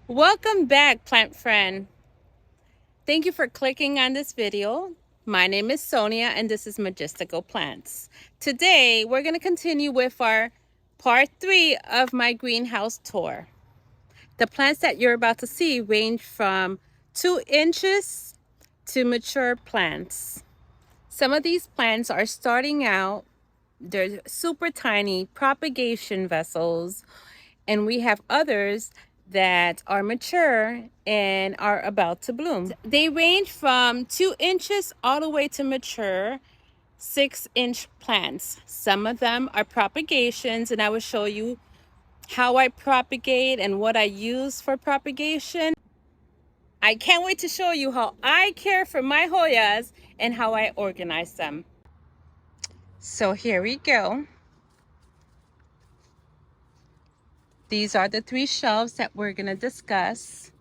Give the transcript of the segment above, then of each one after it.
Welcome back, plant friend. Thank you for clicking on this video. My name is Sonia and this is Majestical Plants. Today, we're going to continue with our part 3 of my greenhouse tour. The plants that you're about to see range from 2 inches to mature plants. Some of these plants are starting out, they're super tiny propagation vessels, and we have others that are mature and are about to bloom. They range from 2 inches all the way to mature 6-inch plants. Some of them are propagations, and I will show you how I propagate and what I use for propagation. I can't wait to show you how I care for my Hoyas and how I organize them. So here we go. These are the 3 shelves that we're going to discuss.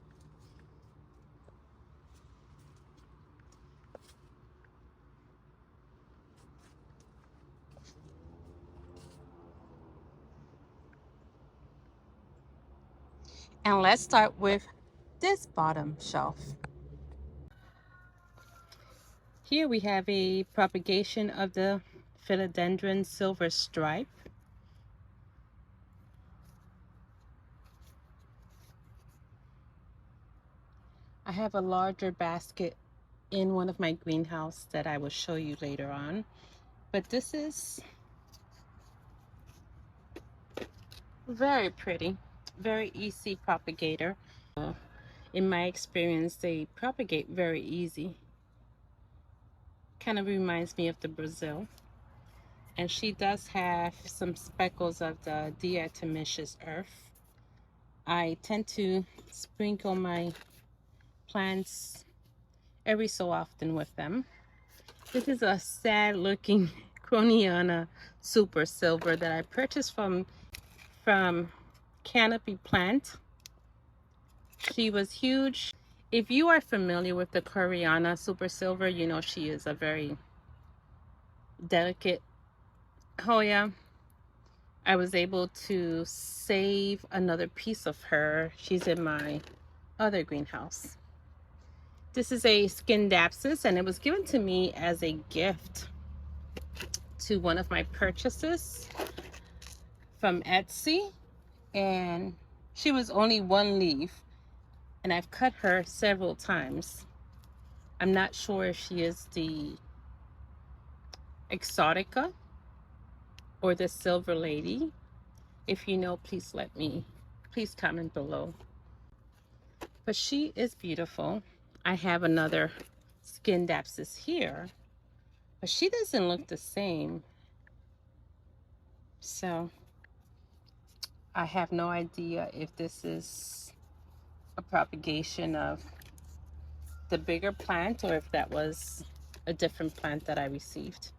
And let's start with this bottom shelf. Here we have a propagation of the philodendron silver stripe. I have a larger basket in one of my greenhouses that I will show you later on. But this is very pretty, very easy propagator. In my experience, they propagate very easy. Kind of reminds me of the Brazil. And she does have some speckles of the diatomaceous earth. I tend to sprinkle my plants every so often with them. This is a sad looking Croniana Super Silver that I purchased from Canopy Plant. She was huge. If you are familiar with the Croniana Super Silver, you know she is a very delicate Hoya. I was able to save another piece of her. She's in my other greenhouse. This is a Scindapsus, and it was given to me as a gift to one of my purchases from Etsy, and she was only 1 leaf, and I've cut her several times. I'm not sure if she is the Exotica or the Silver Lady. If you know, please comment below. But she is beautiful. I have another Scindapsus here, but she doesn't look the same. So I have no idea if this is a propagation of the bigger plant or if that was a different plant that I received.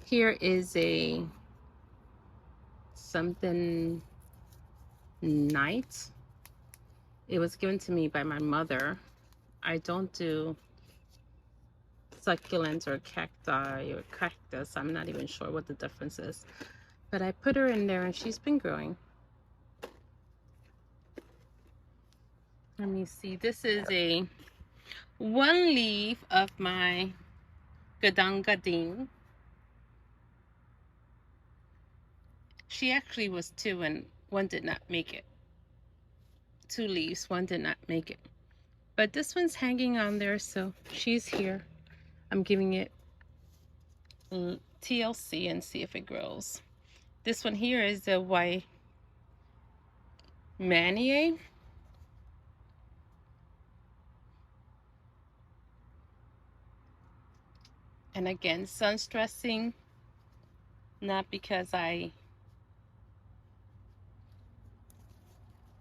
Here is a something night. It was given to me by my mother. I don't do succulents or cacti or cactus. I'm not even sure what the difference is. But I put her in there and she's been growing. Let me see. This is a 1 leaf of my Gadang. She actually was 2 and 1 did not make it. 2 leaves, 1 did not make it. But this one's hanging on there, so she's here. I'm giving it TLC and see if it grows. This one here is the white Manier. And again, sun stressing, not because I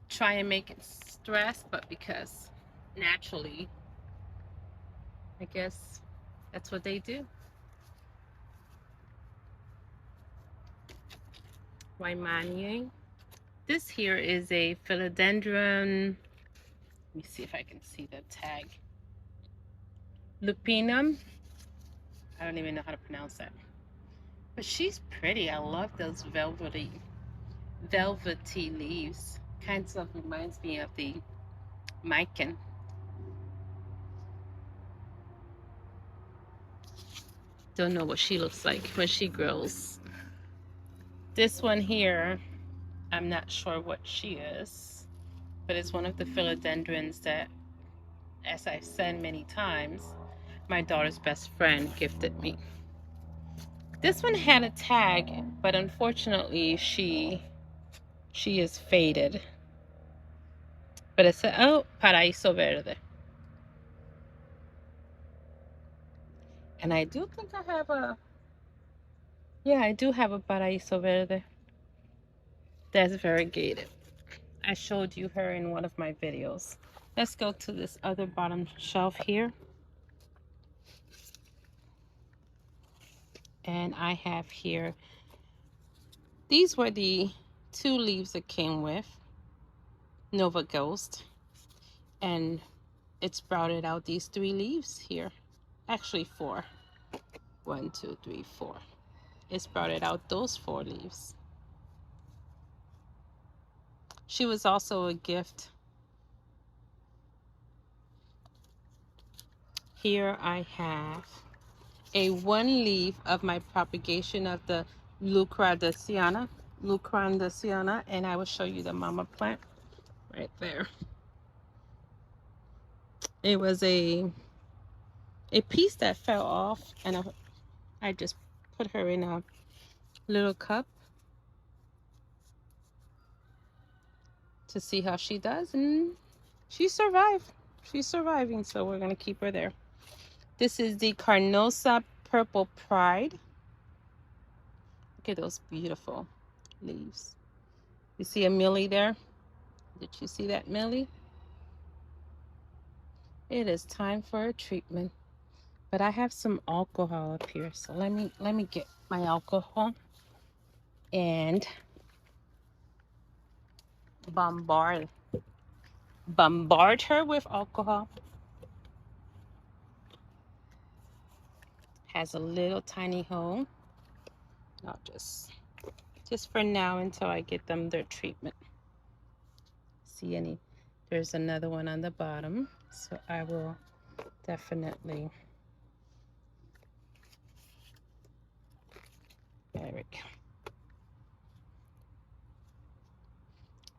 try and make it stress, but because naturally, I guess that's what they do. Wymania. This here is a philodendron. Let me see if I can see the tag. Lupinum. I don't even know how to pronounce that. But she's pretty. I love those velvety leaves. Kind of reminds me of the Mikan. Don't know what she looks like when she grows. This one here, I'm not sure what she is, but it's one of the philodendrons that, as I've said many times, my daughter's best friend gifted me. This one had a tag, but unfortunately she is faded. But it said, oh, Paraíso Verde. And I do think I have a, yeah, I do have a Paraíso Verde that's variegated. I showed you her in one of my videos. Let's go to this other bottom shelf here. And I have here, these were the 2 leaves it came with, Nova Ghost. And it sprouted out these 3 leaves here. Actually 4. 1, 2, 3, 4. It sprouted out those 4 leaves. She was also a gift. Here I have a 1 leaf of my propagation of the Lucrandesiana, and I will show you the mama plant right there. It was a piece that fell off, and I just put her in a little cup to see how she does, and she survived. She's surviving, so we're gonna keep her there. This is the Carnosa Purple Pride. Look at those beautiful leaves. You see a millie there? Did you see that millie? It is time for a treatment. But I have some alcohol up here, so let me get my alcohol and bombard her with alcohol. Has a little tiny hole. I'll just for now until I get them their treatment. See any? There's another one on the bottom, so I will definitely. There we go.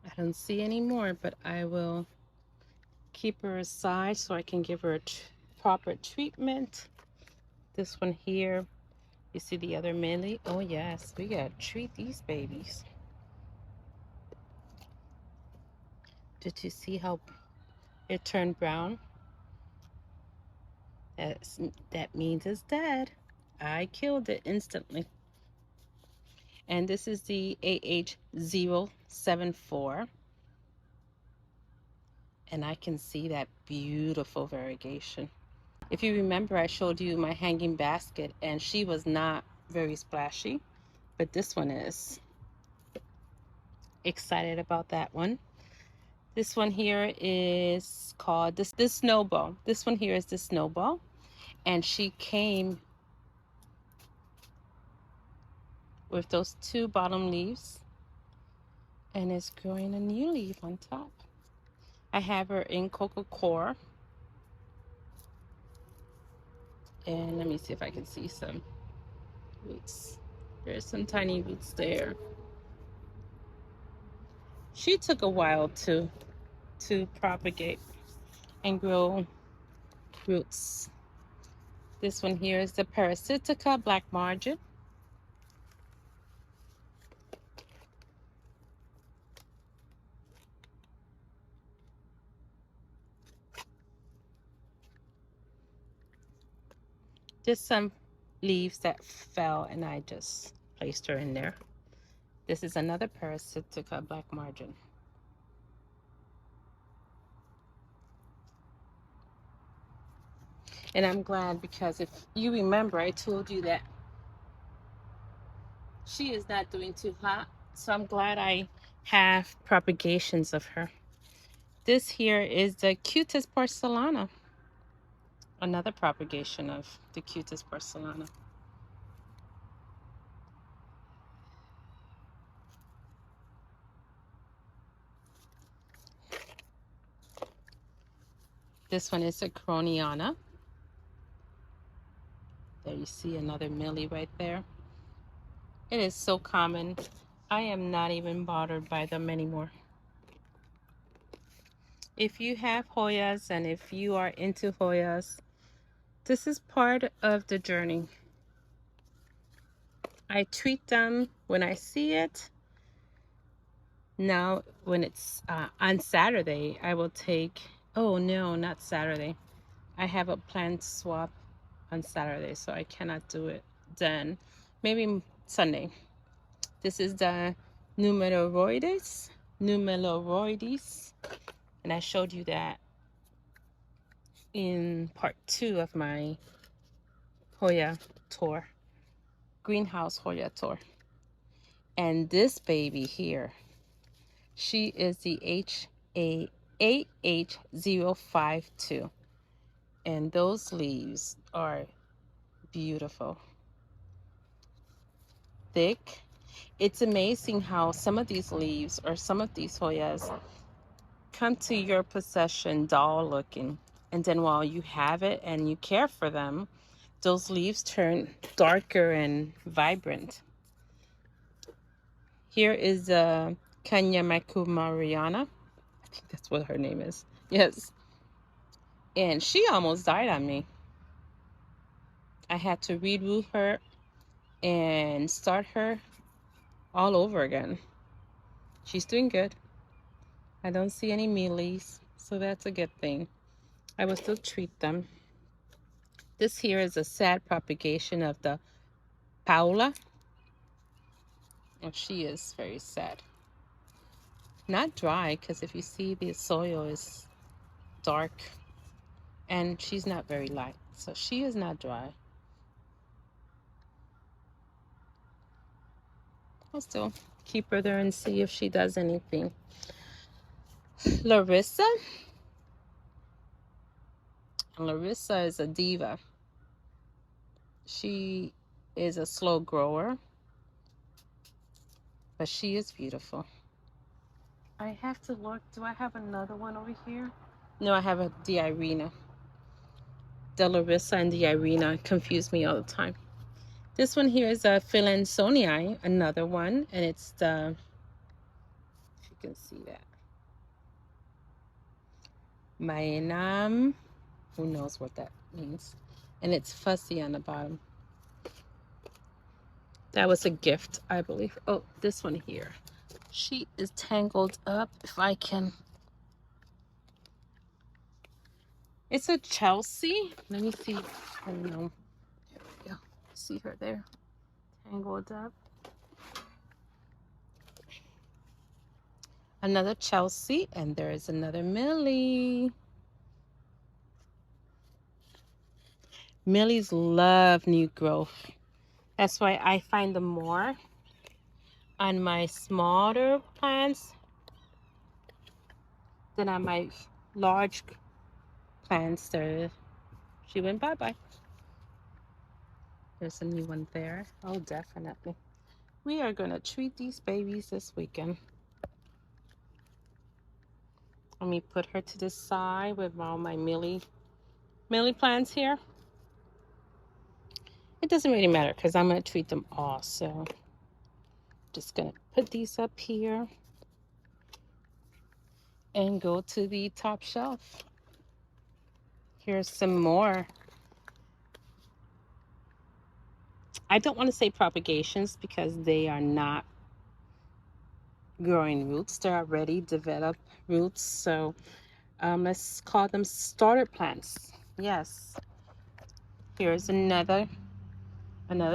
I don't see any more, but I will keep her aside so I can give her a proper treatment. This one here, you see the other millie? Oh yes, we gotta treat these babies. Did you see how it turned brown? That means it's dead. I killed it instantly. And this is the AH074. And I can see that beautiful variegation. If you remember, I showed you my hanging basket, and she was not very splashy, but this one is. Excited about that one. This one here is called this snowball. This one here is the snowball, and she came with those 2 bottom leaves, and it's growing a new leaf on top. I have her in Coca Core, and let me see if I can see some roots. There's some tiny roots there. She took a while to propagate and grow roots. This one here is the Parasitica Black Margin. Just some leaves that fell, and I just placed her in there. This is another Parasitica Black Margin. And I'm glad, because if you remember, I told you that she is not doing too hot. So I'm glad I have propagations of her. This here is the Cutis porcellana. Another propagation of the Cutis porcellana. This one is a Croniana. There you see another Millie right there. It is so common. I am not even bothered by them anymore. If you have Hoyas and if you are into Hoyas, this is part of the journey. I treat them when I see it. Now, when it's on Saturday, I will take, oh no, not Saturday. I have a plant swap on Saturday, so I cannot do it then. Maybe Sunday. This is the numeroroides, and I showed you that in part 2 of my Hoya tour, greenhouse Hoya tour. And this baby here, she is the AH052, and those leaves are beautiful, thick. It's amazing how some of these leaves or some of these Hoyas come to your possession dull looking, and then while you have it and you care for them, those leaves turn darker and vibrant. Here is Kanyamaku Mariana. I think that's what her name is. Yes. And she almost died on me. I had to reroot her and start her all over again. She's doing good. I don't see any mealies, so that's a good thing. I will still treat them. This here is a sad propagation of the Paula. And she is very sad. Not dry, because if you see the soil is dark and she's not very light. So she is not dry. I'll still keep her there and see if she does anything. Larissa. Larissa is a diva. She is a slow grower, but she is beautiful. I have to look. Do I have another one over here? No, I have a Diarina. The Larissa and the Irina confuse me all the time. This one here is a Philansonii, another one, and it's the, if you can see that, Maenam, who knows what that means, and it's fussy on the bottom. That was a gift, I believe. Oh, this one here, she is tangled up. If I can, it's a Chelsea. Let me see. I don't know. There we go. See her there, tangled up. Another Chelsea, and there is another Millie. Millies love new growth. That's why I find them more on my smaller plants than on my large plants. There, she went bye-bye. There's a new one there. Oh, definitely. We are going to treat these babies this weekend. Let me put her to the side with all my Millie plants here. It doesn't really matter because I'm going to treat them all. So just going to put these up here and go to the top shelf. Here's some more. I don't want to say propagations because they are not growing roots. They're already developed roots. So let's call them starter plants. Yes. Here's another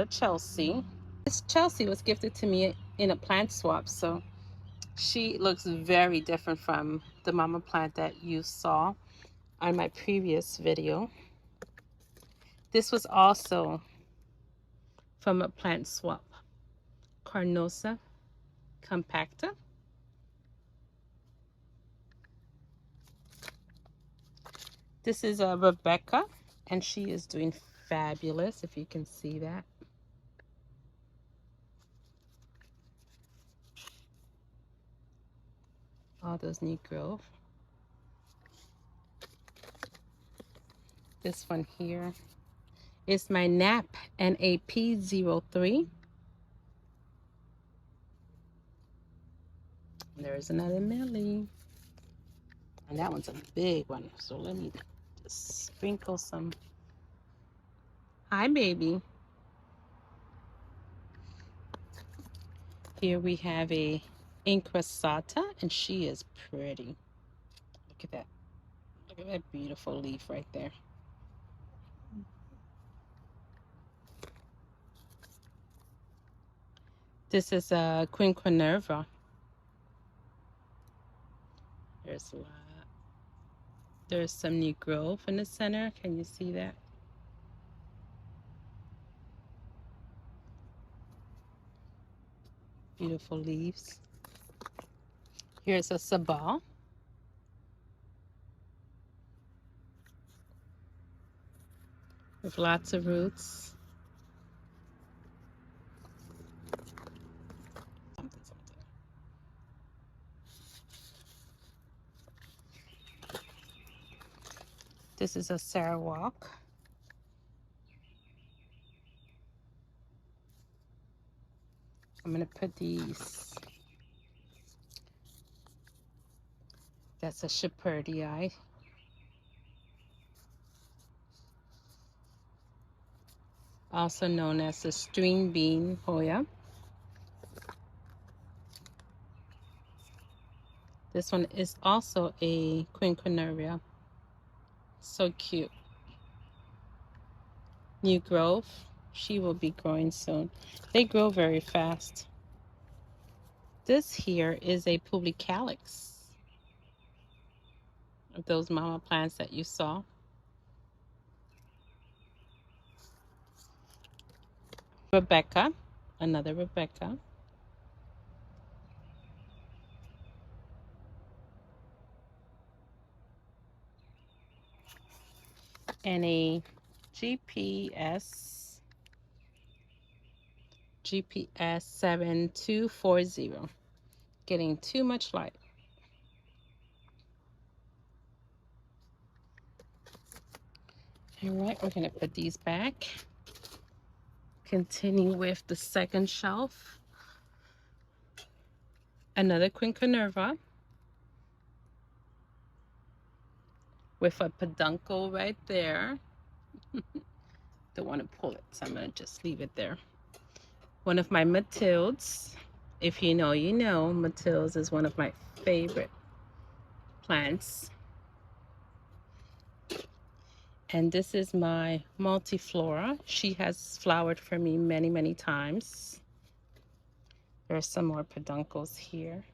Chelsea. This Chelsea was gifted to me in a plant swap. So she looks very different from the mama plant that you saw on my previous video. This was also from a plant swap. Carnosa compacta. This is Rebecca, and she is doing fabulous, if you can see that. All those new growth. this one here. It's my NAP NAP03. There's another Millie. And that one's a big one. So let me just sprinkle some. Hi, baby. Here we have a incrustata, and she is pretty. Look at that. Look at that beautiful leaf right there. This is a quinquenerva. There's a lot. There's some new growth in the center. Can you see that? Beautiful leaves. Here's a sabal. With lots of roots. Something. This is a Sarawak. I'm going to put these. That's a Shepherdii. Also known as the string bean Hoya. This one is also a quinquenerva. So cute. New growth. She will be growing soon. They grow very fast. This here is a publicalis. Of those mama plants that you saw. Rebecca. Another Rebecca. And a GPS 7240. Getting too much light. All right, we're gonna put these back. Continue with the second shelf. Another quinquenerva with a peduncle right there. Don't want to pull it, so I'm gonna just leave it there. One of my Matildes. If you know, you know. Matildes is one of my favorite plants. And this is my multiflora. She has flowered for me many, many times. There's some more peduncles here.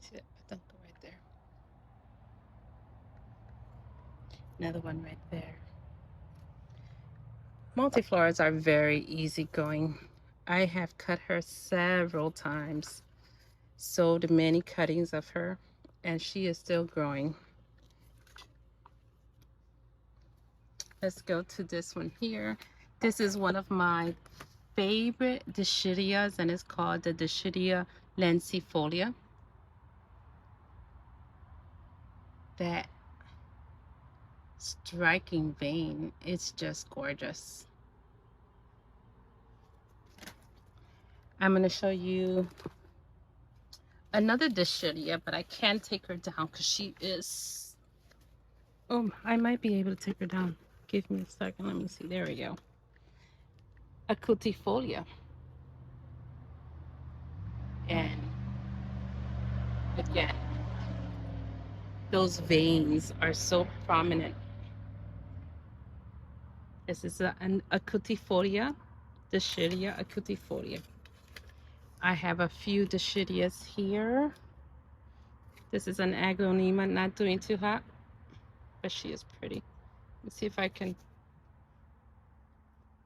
See that peduncle right there? Another one right there. Multifloras are very easygoing. I have cut her several times, sewed many cuttings of her, and she is still growing. Let's go to this one here. This is one of my favorite Dischidias, and it's called the Dischidia lancifolia. That striking vein, it's just gorgeous. I'm going to show you another Dischidia, but I can't take her down because she is... Oh, I might be able to take her down. Give me a second. Let me see. There we go. Acutifolia. And again, those veins are so prominent. This is an Acutifolia, Dischidia Acutifolia. I have a few Dischidias here. This is an Aglonema, not doing too hot, but she is pretty. Let's see if I can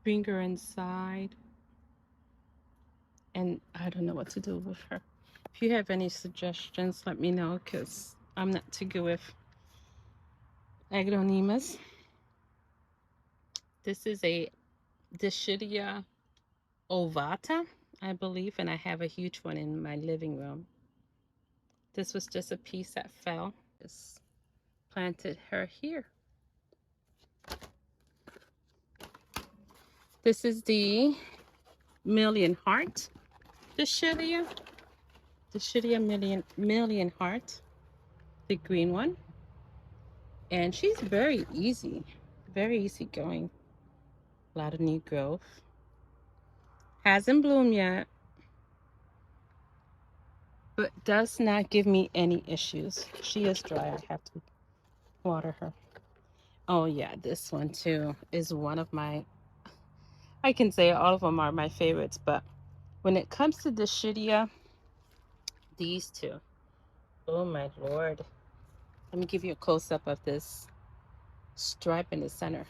bring her inside. And I don't know what to do with her. If you have any suggestions, let me know, because I'm not too good with Aglonemas. This is a Dischidia ovata, I believe, and I have a huge one in my living room. This was just a piece that fell. Just planted her here. This is the Million Heart Dischidia. Dischidia Million Heart, the green one. And she's very easy going. A lot of new growth. Hasn't bloomed yet, but does not give me any issues. She is dry. I have to water her. Oh yeah, this one too is one of my, I can say all of them are my favorites, but when it comes to Dischidia, these two, oh my Lord. Let me give you a close-up of this stripe in the center.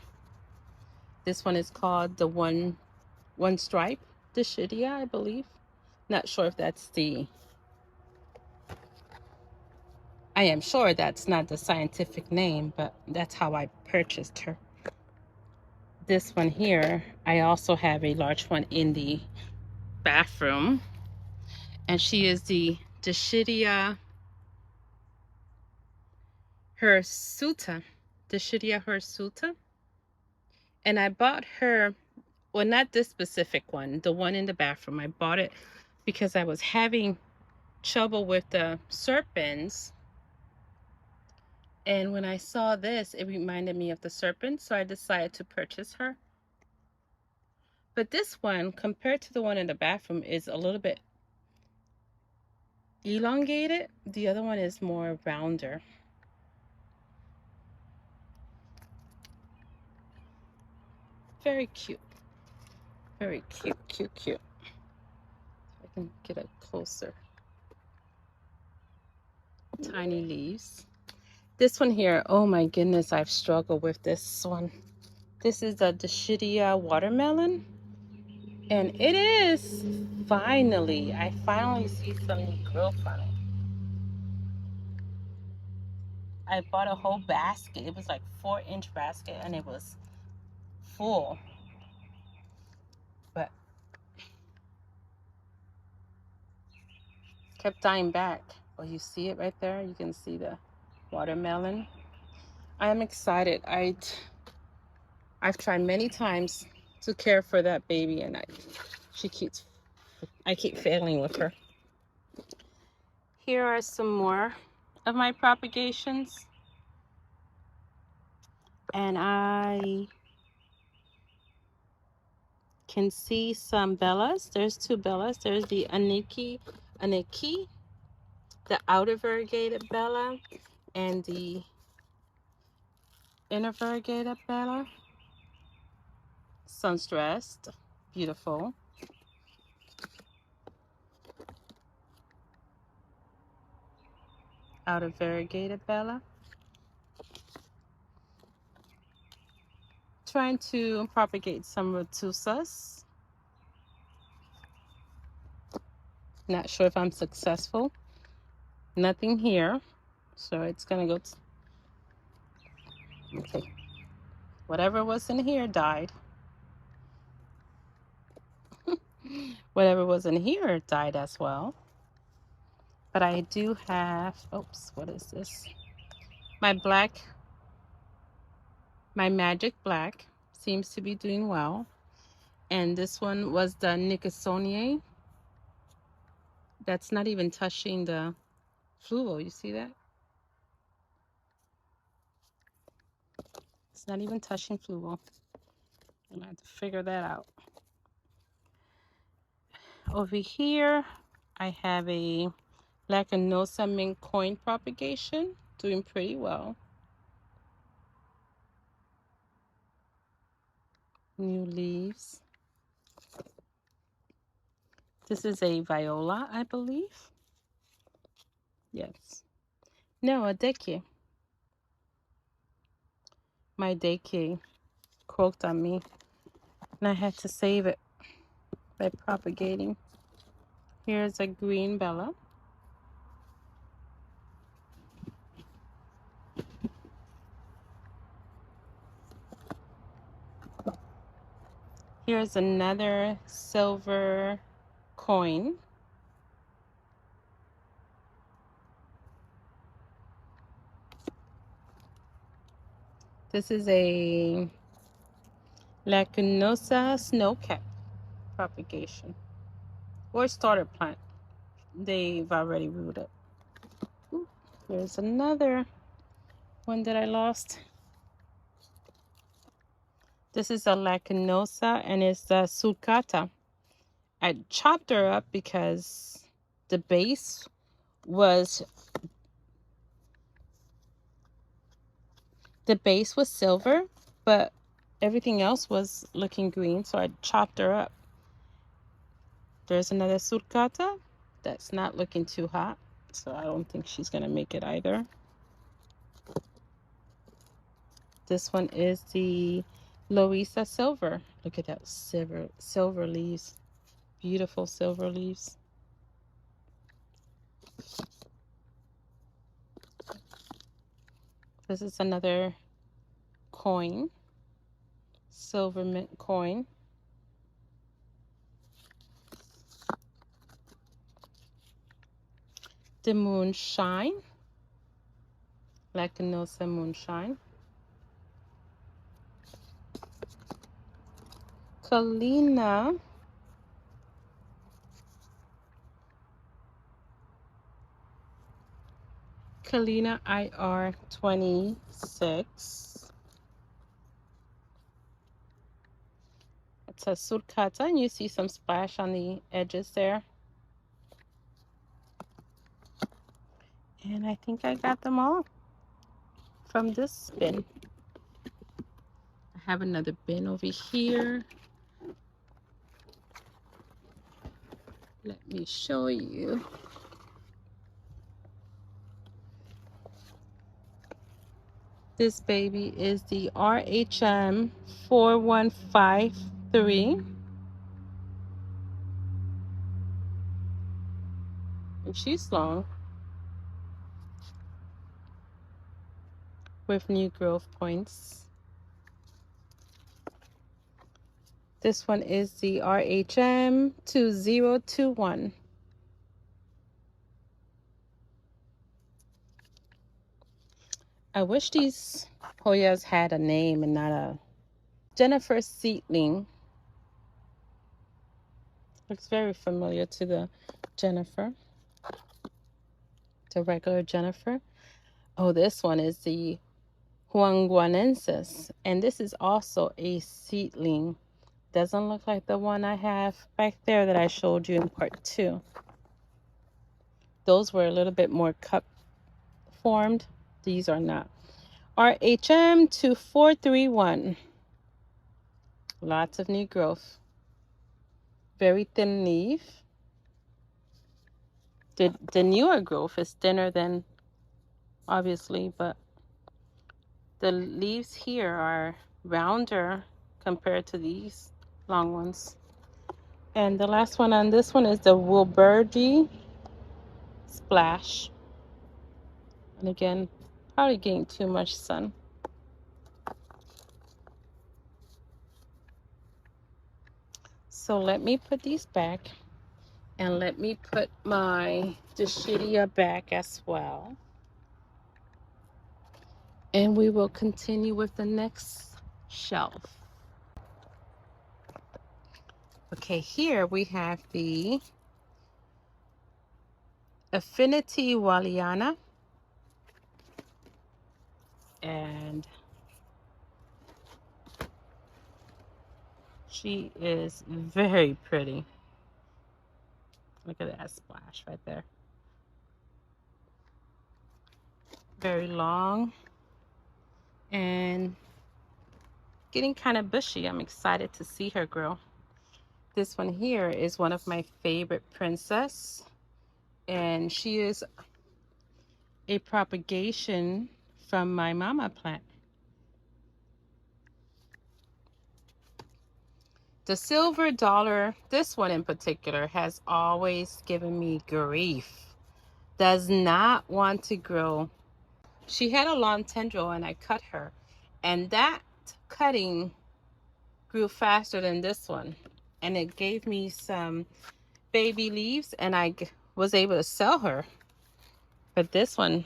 This one is called the one stripe Dischidia, I believe. Not sure if that's the, I am sure that's not the scientific name, but that's how I purchased her. This one here, I also have a large one in the bathroom, and she is the Dischidia hirsuta. Dischidia hirsuta. And I bought her, well, not this specific one, the one in the bathroom. I bought it because I was having trouble with the serpents. And when I saw this, it reminded me of the serpent, so I decided to purchase her. But this one, compared to the one in the bathroom, is a little bit elongated. The other one is more rounder. Very cute. Very cute, cute, cute. I can get a closer. Tiny leaves. This one here, oh my goodness, I've struggled with this one. This is a Dischidia watermelon. And it is I finally see some new growth on it. I bought a whole basket. It was like 4-inch basket and it was full. But kept dying back. Well, you see it right there? You can see the watermelon. I am excited. I've tried many times to care for that baby, and I keep failing with her. Here are some more of my propagations, and I can see some bellas. There's 2 bellas. There's the aniki, the outer variegated bella, and the inner variegated bella. Sunstressed, beautiful. Outer variegated bella. Trying to propagate some retusas. Not sure if I'm successful. Nothing here, so it's gonna go. Okay, whatever was in here died. Whatever was in here died as well. But I do have, oops, what is this? My magic black seems to be doing well. And this one was the Nicasonier. That's not even touching the fluval. You see that? It's not even touching fluval. I'm gonna have to figure that out. Over here, I have a Lacanosa mint coin propagation, doing pretty well. New leaves. This is a viola, I believe. Yes. No, a deke. My deke croaked on me, and I had to save it by propagating. Here's a green bella. Here's another silver coin. This is a lacunosa snowcap propagation or starter plant. They've already rooted. Ooh, here's another one that I lost. This is a lacunosa and it's a sulcata. I chopped her up because the base was silver, but everything else was looking green, so I chopped her up. There's another sulcata that's not looking too hot, so I don't think she's gonna make it either. This one is the Louisa silver. Look at that silver leaves. Beautiful silver leaves. This is another coin, silver mint coin. The moonshine, Lacunosa moonshine. Kalina IR 26. It's a sulcata, and you see some splash on the edges there. And I think I got them all from this bin. I have another bin over here. Let me show you. This baby is the RHM 4153. And she's long with new growth points. This one is the RHM 2021. I wish these Hoyas had a name and not a Jennifer seedling. Looks very familiar to the Jennifer, the regular Jennifer. Oh, this one is the Huanguanensis, and this is also a seedling. Doesn't look like the one I have back there that I showed you in part 2. Those were a little bit more cup formed. These are not. RHM 2431. Lots of new growth. Very thin leaf. The newer growth is thinner than, obviously, but the leaves here are rounder compared to these long ones. And the last one on this one is the Wilbergy Splash. And again, probably getting too much sun. So let me put these back, and let me put my Dischidia back as well. And we will continue with the next shelf. Okay, here we have the Affinity Walliana. And she is very pretty. Look at that splash right there. Very long and getting kind of bushy. I'm excited to see her grow. This one here is one of my favorite princess, and she is a propagation from my mama plant. The silver dollar, this one in particular, has always given me grief. Does not want to grow. She had a long tendril and I cut her, and that cutting grew faster than this one. And it gave me some baby leaves, and I was able to sell her. But this one,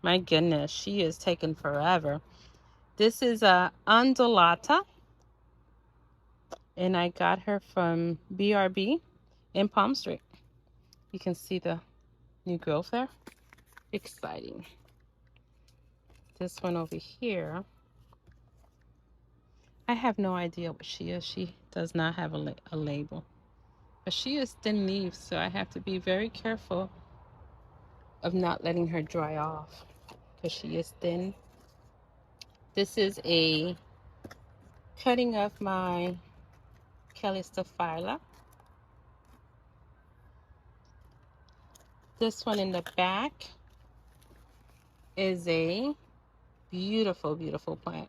my goodness, she is taking forever. This is a undulata, and I got her from BRB in Palm Street. You can see the new growth there. Exciting. This one over here, I have no idea what she is. She does not have a label. But she is thin leaves, so I have to be very careful of not letting her dry off because she is thin. This is a cutting of my Calistophylla. This one in the back is a beautiful, beautiful plant.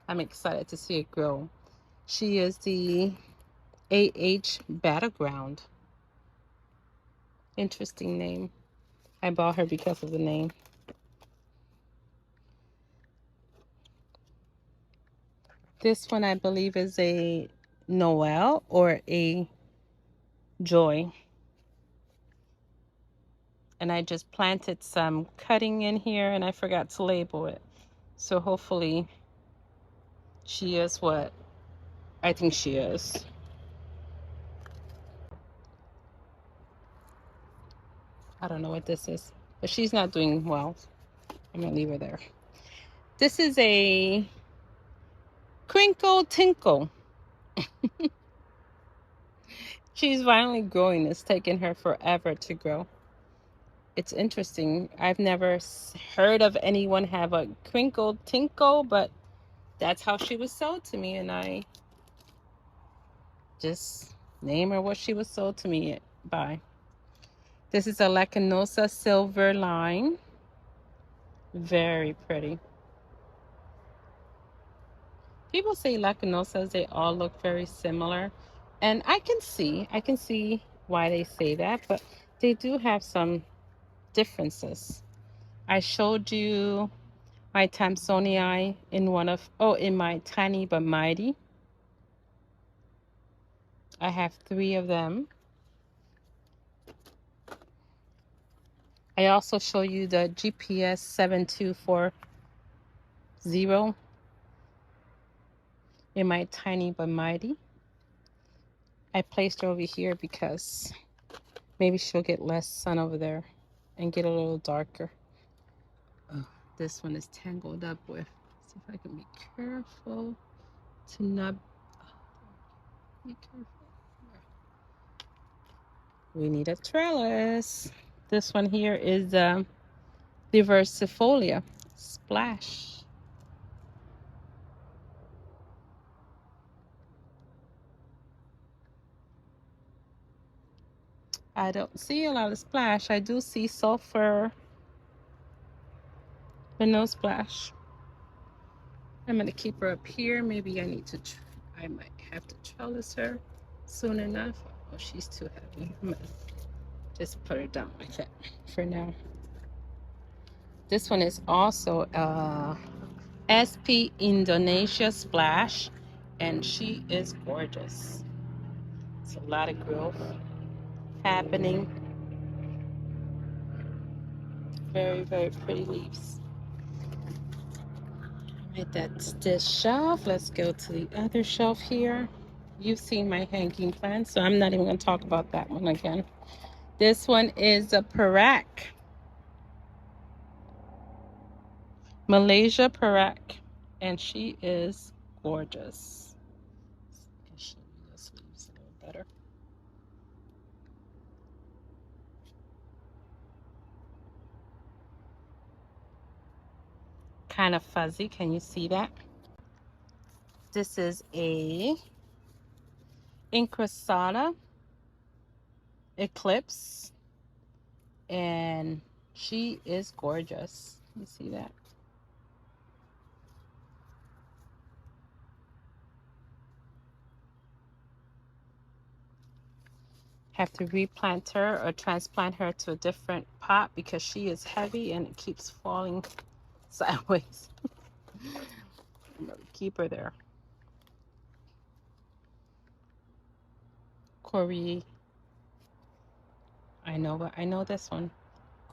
I'm excited to see it grow. She is the AH Battleground. Interesting name. I bought her because of the name. This one I believe is a Noel or a Joy. And I just planted some cutting in here and I forgot to label it. So hopefully she is what I think she is. I don't know what this is, but she's not doing well. I'm gonna leave her there. This is a Crinkle Tinkle. She's finally growing. It's taken her forever to grow. It's interesting. I've never heard of anyone have a Crinkle Tinkle, but that's how she was sold to me, and I just name her what she was sold to me by. This is a Lacanosa Silver Line. Very pretty. People say Lacanosas, they all look very similar. And I can see why they say that, but they do have some differences. I showed you my Thomsonii in my Tiny but Mighty. I have 3 of them. I also show you the GPS 7240 in my Tiny but Mighty. I placed her over here because maybe she'll get less sun over there and get a little darker. Oh, this one is tangled up with. See if I can be careful to not. Be careful. We need a trellis. This one here is Diversifolia Splash. I don't see a lot of splash. I do see sulfur, but no splash. I'm gonna keep her up here. Maybe I might have to trellis her soon enough. Oh, she's too heavy. I'm gonna just put her down like that for now. This one is also SP Indonesia Splash, and she is gorgeous. It's a lot of growth happening. Very, very pretty leaves. Right, that's this shelf. Let's go to the other shelf here. You've seen my hanging plants, so I'm not even going to talk about that one again. This one is a Perak. Malaysia Perak. And she is gorgeous. I can show you those leaves a little better. Kind of fuzzy. Can you see that? This is a Incrusata Eclipse. And she is gorgeous. You see that? Have to replant her or transplant her to a different pot because she is heavy and it keeps falling sideways. I'm gonna keep her there. Corey. I know this one.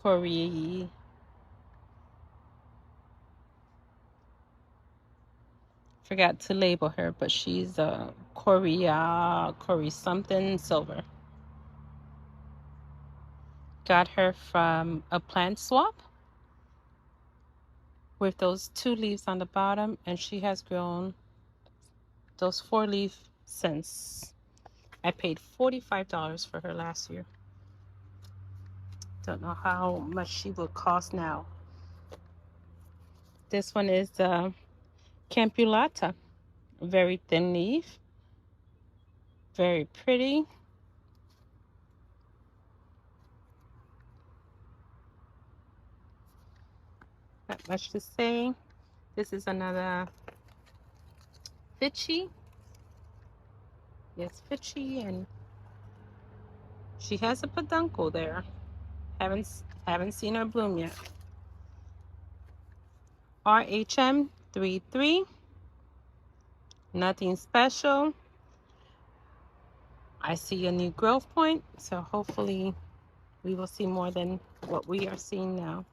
Corey. Forgot to label her, but she's a Corey something silver. Got her from a plant swap with those 2 leaves on the bottom, and she has grown those 4 leaves since. I paid $45 for her last year. Don't know how much she will cost now. This one is Campulata. Very thin leaf. Very pretty. Not much to say. This is another Fitchy. Yes, Fitchy, and she has a peduncle there. Haven't seen her bloom yet. RHM 33. Nothing special. I see a new growth point, so hopefully we will see more than what we are seeing now.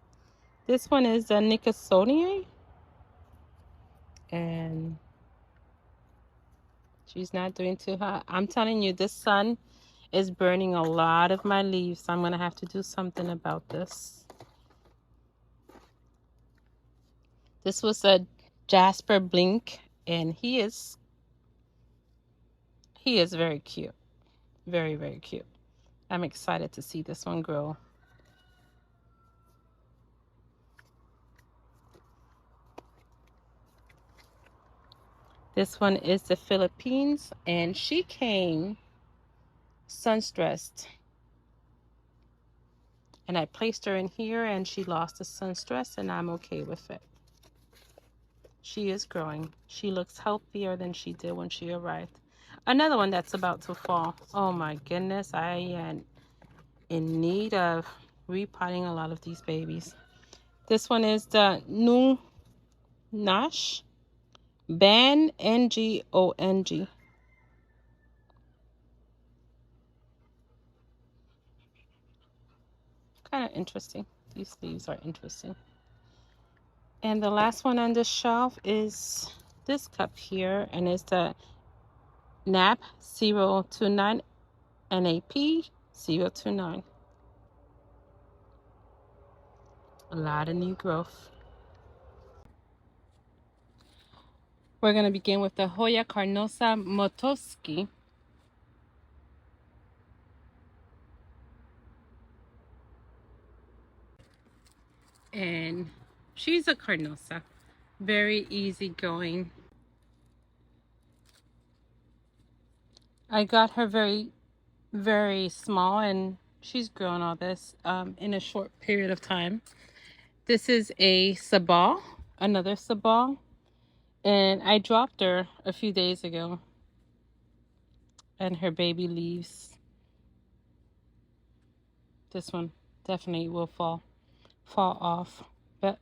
This one is a Nicholsonia, and she's not doing too hot. I'm telling you, this sun is burning a lot of my leaves. So I'm gonna have to do something about this. This was a Jasper Blink, and he is very cute. Very, very cute. I'm excited to see this one grow. This one is the Philippines, and she came sun-stressed. And I placed her in here, and she lost the sun stress, and I'm okay with it. She is growing. She looks healthier than she did when she arrived. Another one that's about to fall. Oh my goodness, I am in need of repotting a lot of these babies. This one is the Nung Nash Ban Ngong. Kind of interesting. These leaves are interesting. And the last one on this shelf is this cup here, and it's the NAP 029 NAP 029. A lot of new growth. We're going to begin with the Hoya carnosa motoski. And she's a carnosa. Very easygoing. I got her very, very small, and she's grown all this in a short period of time. This is a sabal, another sabal, and I dropped her a few days ago, and her baby leaves. This one definitely will fall off, but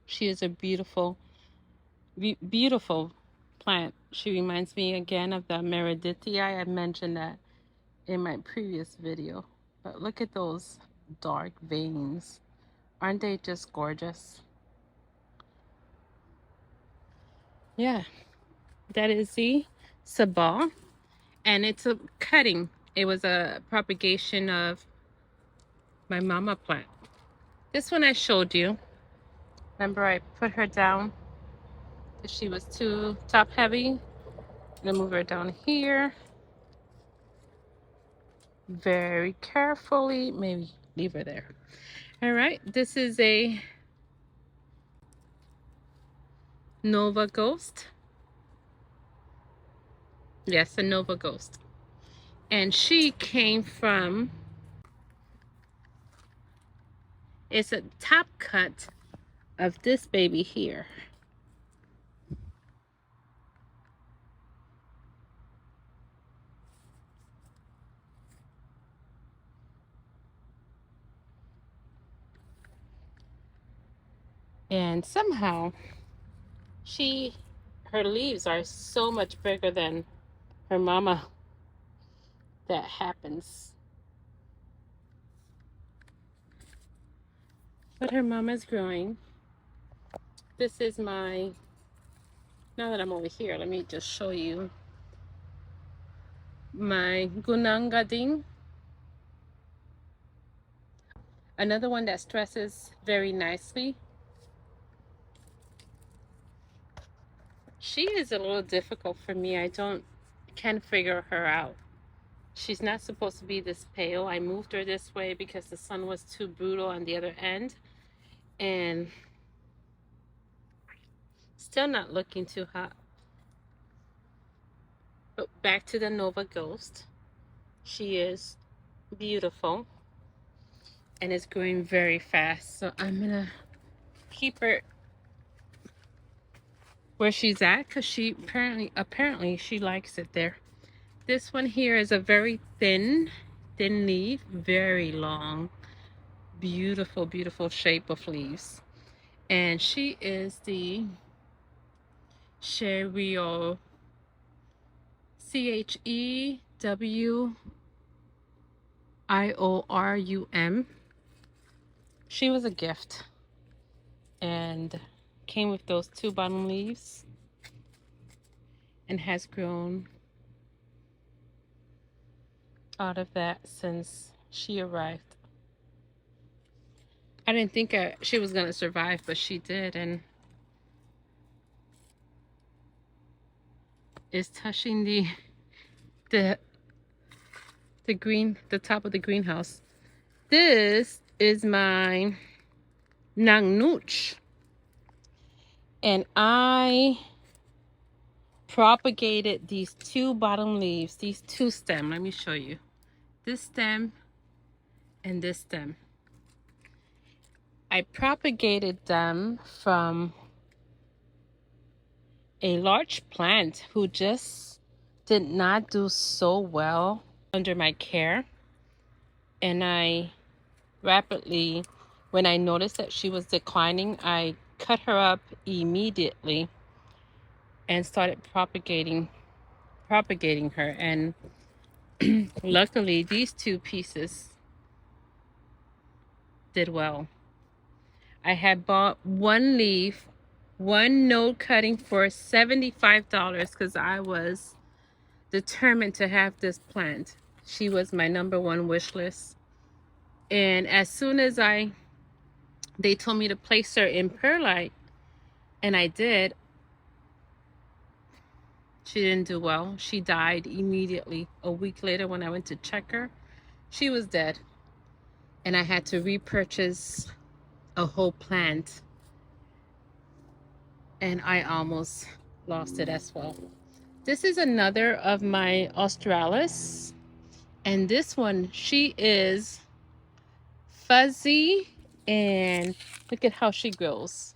she is a beautiful plant. She reminds me again of the Meredithii. I mentioned that in my previous video, but look at those dark veins. Aren't they just gorgeous? Yeah, that is the sabal, and it's a cutting. It was a propagation of my mama plant. This one I showed you. Remember, I put her down because she was too top heavy. I'm gonna move her down here very carefully. Maybe leave her there. All right, this is a Nova Ghost. Yes, a Nova Ghost. And she came from, it's a top cut of this baby here. And somehow she her leaves are so much bigger than her mama. That happens. But her mama's growing. This is my, now that I'm over here, let me just show you my gunangading. Another one that stresses very nicely. She is a little difficult for me. Can't figure her out. She's not supposed to be this pale. I moved her this way because the sun was too brutal on the other end. And still not looking too hot. But back to the Nova Ghost. She is beautiful and is growing very fast. So I'm gonna keep her where she's at because she apparently she likes it there. This one here is a very thin leaf, very long, beautiful, beautiful shape of leaves. And she is the Cherio, Chewiorum. She was a gift and came with those 2 bottom leaves and has grown out of that since she arrived. I didn't think she was gonna survive, but she did, and is touching the top of the greenhouse. This is my Nang Nooch, and I propagated these 2 bottom leaves, these 2 stems. Let me show you. This stem and this stem. I propagated them from a large plant who just did not do so well under my care. And I rapidly, when I noticed that she was declining, I cut her up immediately and started propagating her. And luckily these 2 pieces did well. I had bought 1 leaf, 1 node cutting for $75 because I was determined to have this plant. She was my #1 wish list. And as soon as they told me to place her in perlite, and I did, she didn't do well. She died immediately. A week later when I went to check her, she was dead. And I had to repurchase a whole plant. And I almost lost it as well. This is another of my Australis. And this one, she is fuzzy. And look at how she grows.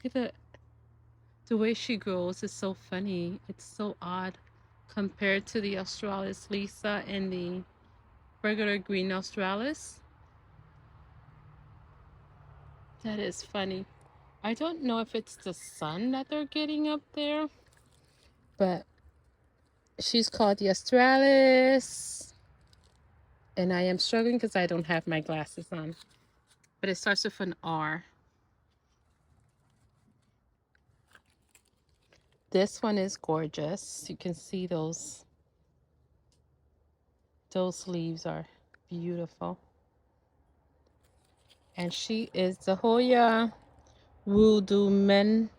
Look at the way she grows is so funny. It's so odd compared to the Australis Lisa and the regular green Australis. That is funny. I don't know if it's the sun that they're getting up there, but she's called the Australis. And I am struggling because I don't have my glasses on. But it starts with an R. This one is gorgeous. You can see those leaves are beautiful. And she is the Hoya rudumensis.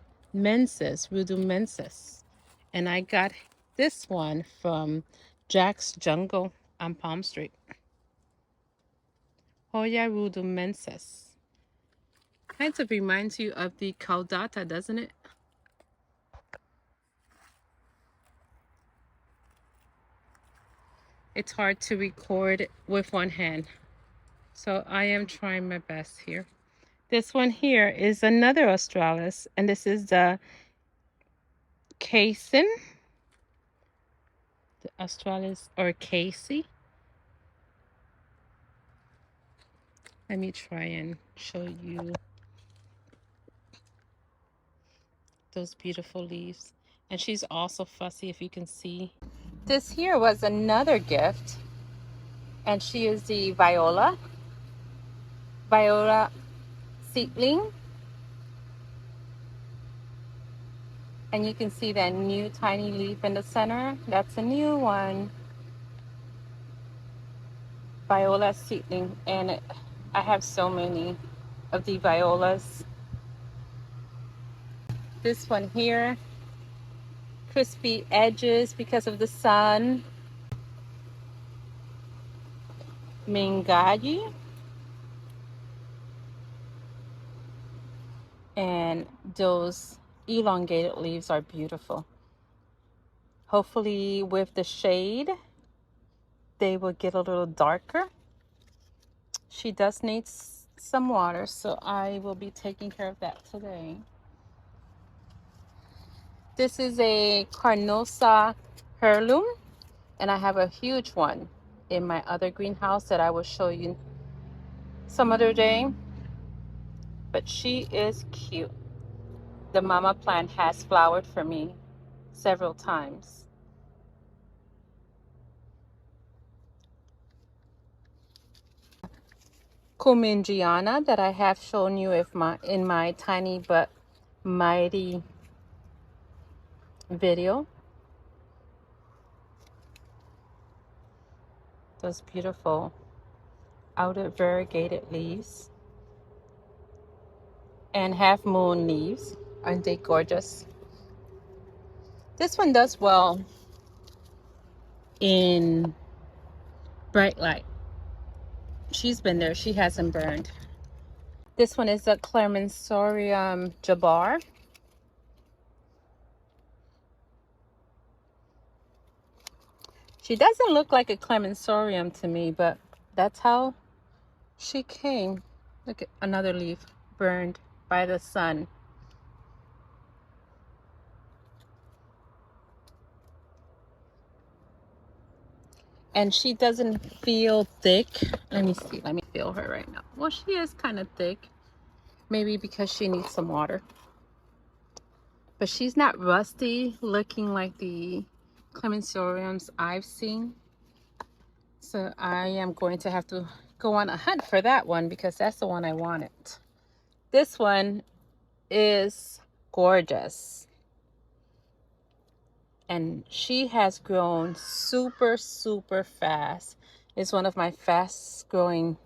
And I got this one from Jack's Jungle on Palm Street. Hoya rudumensis. Kind of reminds you of the caudata, doesn't it? It's hard to record with one hand, so I am trying my best here. This one here is another Australis, and this is the Casin, the Australis or Casey. Let me try and show you. those beautiful leaves. And she's also fussy, if you can see. This here was another gift, and she is the Viola seedling. And you can see that new tiny leaf in the center. That's a new one. Viola seedling. And I have so many of the violas. This one here, crispy edges because of the sun. Mingayi. And those elongated leaves are beautiful. Hopefully with the shade, they will get a little darker. She does need some water, so I will be taking care of that today. This is a Carnosa heirloom, and I have a huge one in my other greenhouse that I will show you some other day. But she is cute. The mama plant has flowered for me several times. Kumingiana that I have shown you in my tiny but mighty video. Those beautiful outer variegated leaves and half moon leaves. Aren't they gorgeous? This one does well in bright light. She's been there. She hasn't burned. This one is a Clementsorium Jabbar. She doesn't look like a Clementsorium to me, but that's how she came. Look at another leaf burned by the sun. And she doesn't feel thick. Let me see. Let me feel her right now. Well, she is kind of thick. Maybe because she needs some water. But she's not rusty looking like the Clementsoriums I've seen. So I am going to have to go on a hunt for that one because that's the one I wanted. This one is gorgeous. And she has grown super, super fast. It's one of my fast growing.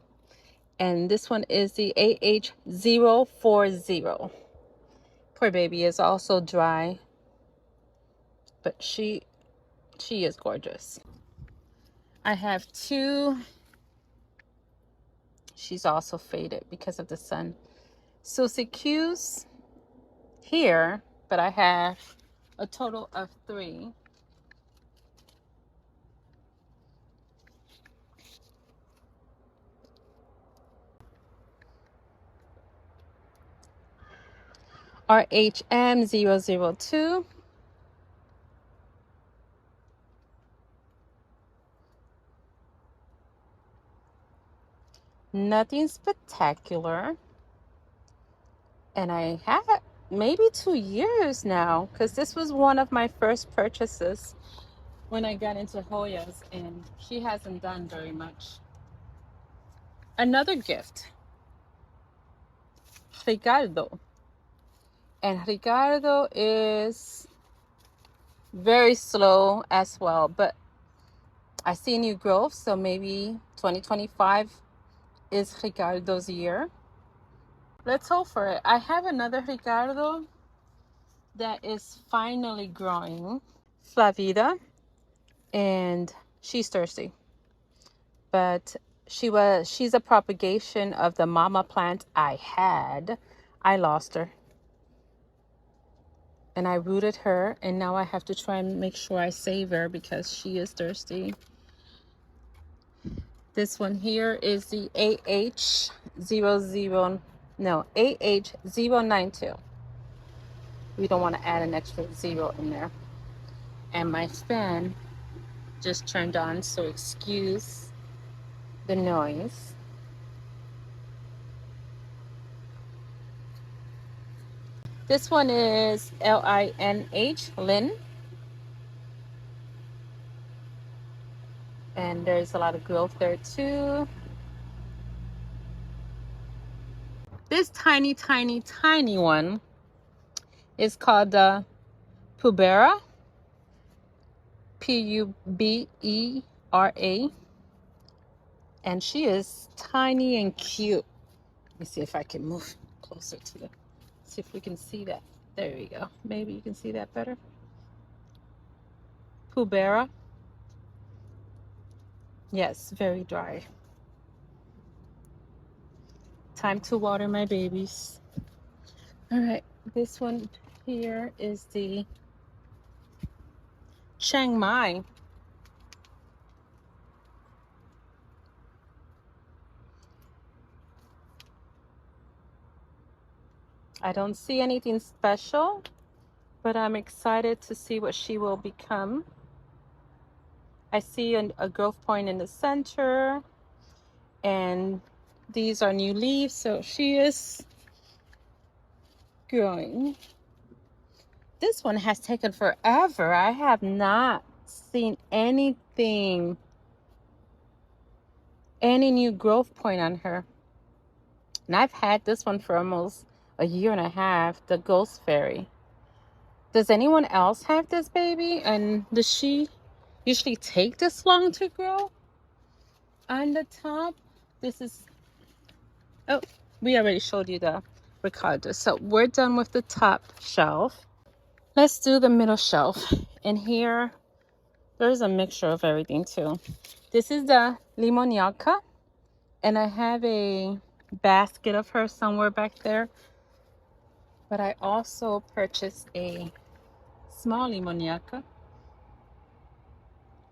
And this one is the AH040. Poor baby is also dry. But she is gorgeous. I have two. She's also faded because of the sun. Susie Q's here, but I have a total of 3. RHM002. Nothing spectacular. And I have it maybe 2 years now because this was one of my first purchases when I got into Hoyas, and she hasn't done very much. Another gift, Ricardo. And Ricardo is very slow as well, but I see new growth, so maybe 2025 is Ricardo's year. Let's hope for it. I have another Ricardo that is finally growing, Flavida, and she's thirsty. But she's a propagation of the mama plant I had. I lost her. And I rooted her, and now I have to try and make sure I save her because she is thirsty. This one here is the AH092. We don't want to add an extra 0 in there. And my fan just turned on, so excuse the noise. This one is L-I-N-H, Lynn. And there's a lot of growth there too. This tiny, tiny, tiny one is called Pubera. Pubera. And she is tiny and cute. Let me see if I can move closer to the, see if we can see that. There we go. Maybe you can see that better. Pubera. Yes, very dry. Time to water my babies. All right, this one here is the Chiang Mai. I don't see anything special, but I'm excited to see what she will become. I see a growth point in the center, and these are new leaves, so she is growing. This one has taken forever. I have not seen anything, any new growth point on her. And I've had this one for almost a year and a half, the Ghost Fairy. Does anyone else have this baby? And does she usually take this long to grow? On the top, this is, oh, we already showed you the Ricardo. So we're done with the top shelf. Let's do the middle shelf. And here, there's a mixture of everything too. This is the Limoniaca. And I have a basket of her somewhere back there. But I also purchased a small Limoniaca.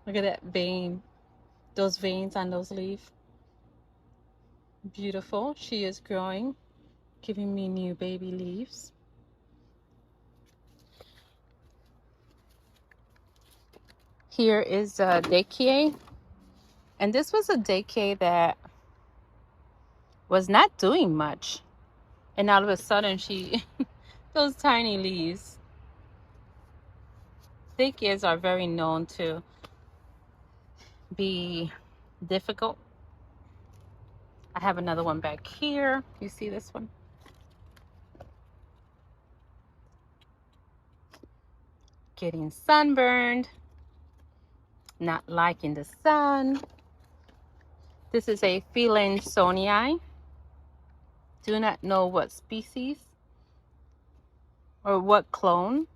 Look at that vein. Those veins on those leaves. Beautiful. She is growing, giving me new baby leaves. Here is a Dekie. And this was a Dekie that was not doing much. And all of a sudden she, those tiny leaves. Dekies are very known to be difficult. I have another one back here. You see this one? Getting sunburned. Not liking the sun. This is a Phalansonii. Do not know what species or what clone,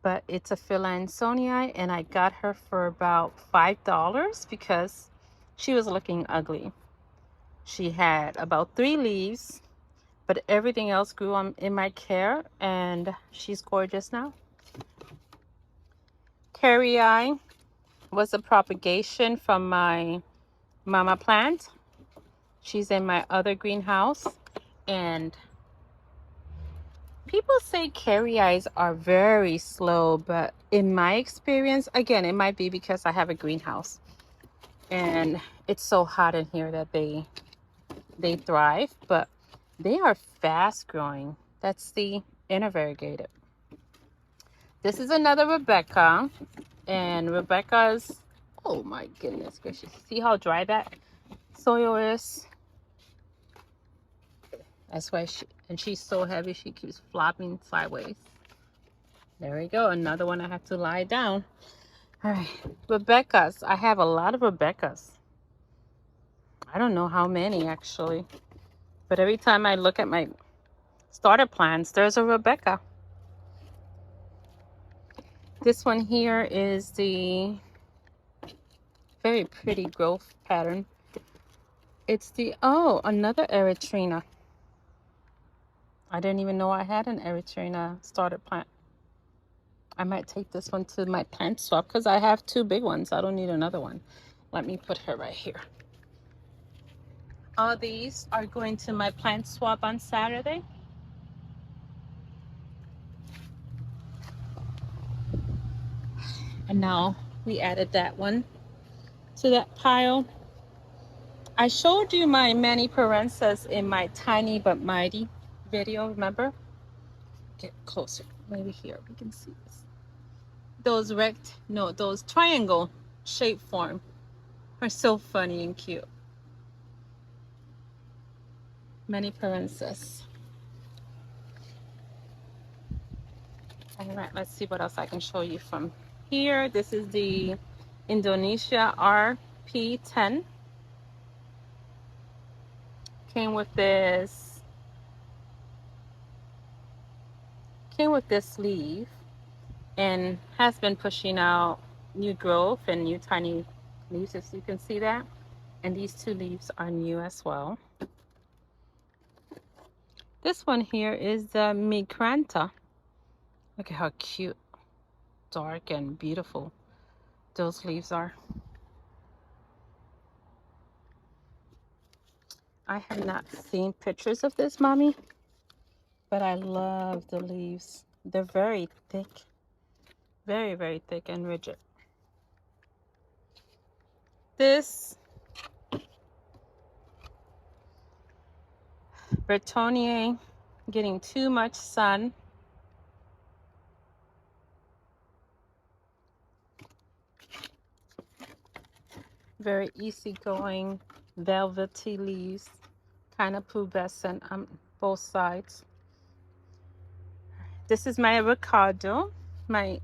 but it's a Phalansonii, and I got her for about $5 because she was looking ugly. She had about 3 leaves, but everything else grew in my care, and she's gorgeous now. Carrii was a propagation from my mama plant. She's in my other greenhouse, and people say carrii are very slow, but in my experience, again, it might be because I have a greenhouse and it's so hot in here that they thrive, but they are fast growing. That's the inner variegated. This is another Rebecca, and Rebecca's, oh my goodness gracious, see how dry that soil is? That's why she's so heavy, she keeps flopping sideways. There we go, another one I have to lie down. All right, Rebecca's. I have a lot of Rebecca's. I don't know how many actually, but every time I look at my starter plants, there's a Rebecca. This one here is the very pretty growth pattern. It's the, oh, another Erythrina. I didn't even know I had an Erythrina starter plant. I might take this one to my plant swap because I have 2 big ones. I don't need another one. Let me put her right here. All these are going to my plant swap on Saturday. And now we added that one to that pile. I showed you my mani parensas in my tiny but mighty video, remember? get closer. Maybe here we can see this. Those triangle shape form are so funny and cute. Many princess. All right, let's see what else I can show you from here. This is the Indonesia RP10. Came with this sleeve and has been pushing out new growth and new tiny leaves, as you can see that. And these two leaves are new as well. This one here is the Migranta. Look at how cute, dark, and beautiful those leaves are. I have not seen pictures of this, mommy, but I love the leaves. They're very thick, very, very thick and rigid. This Bertonier getting too much sun. Very easygoing, velvety leaves, kind of pubescent on both sides. This is my Ricardo. My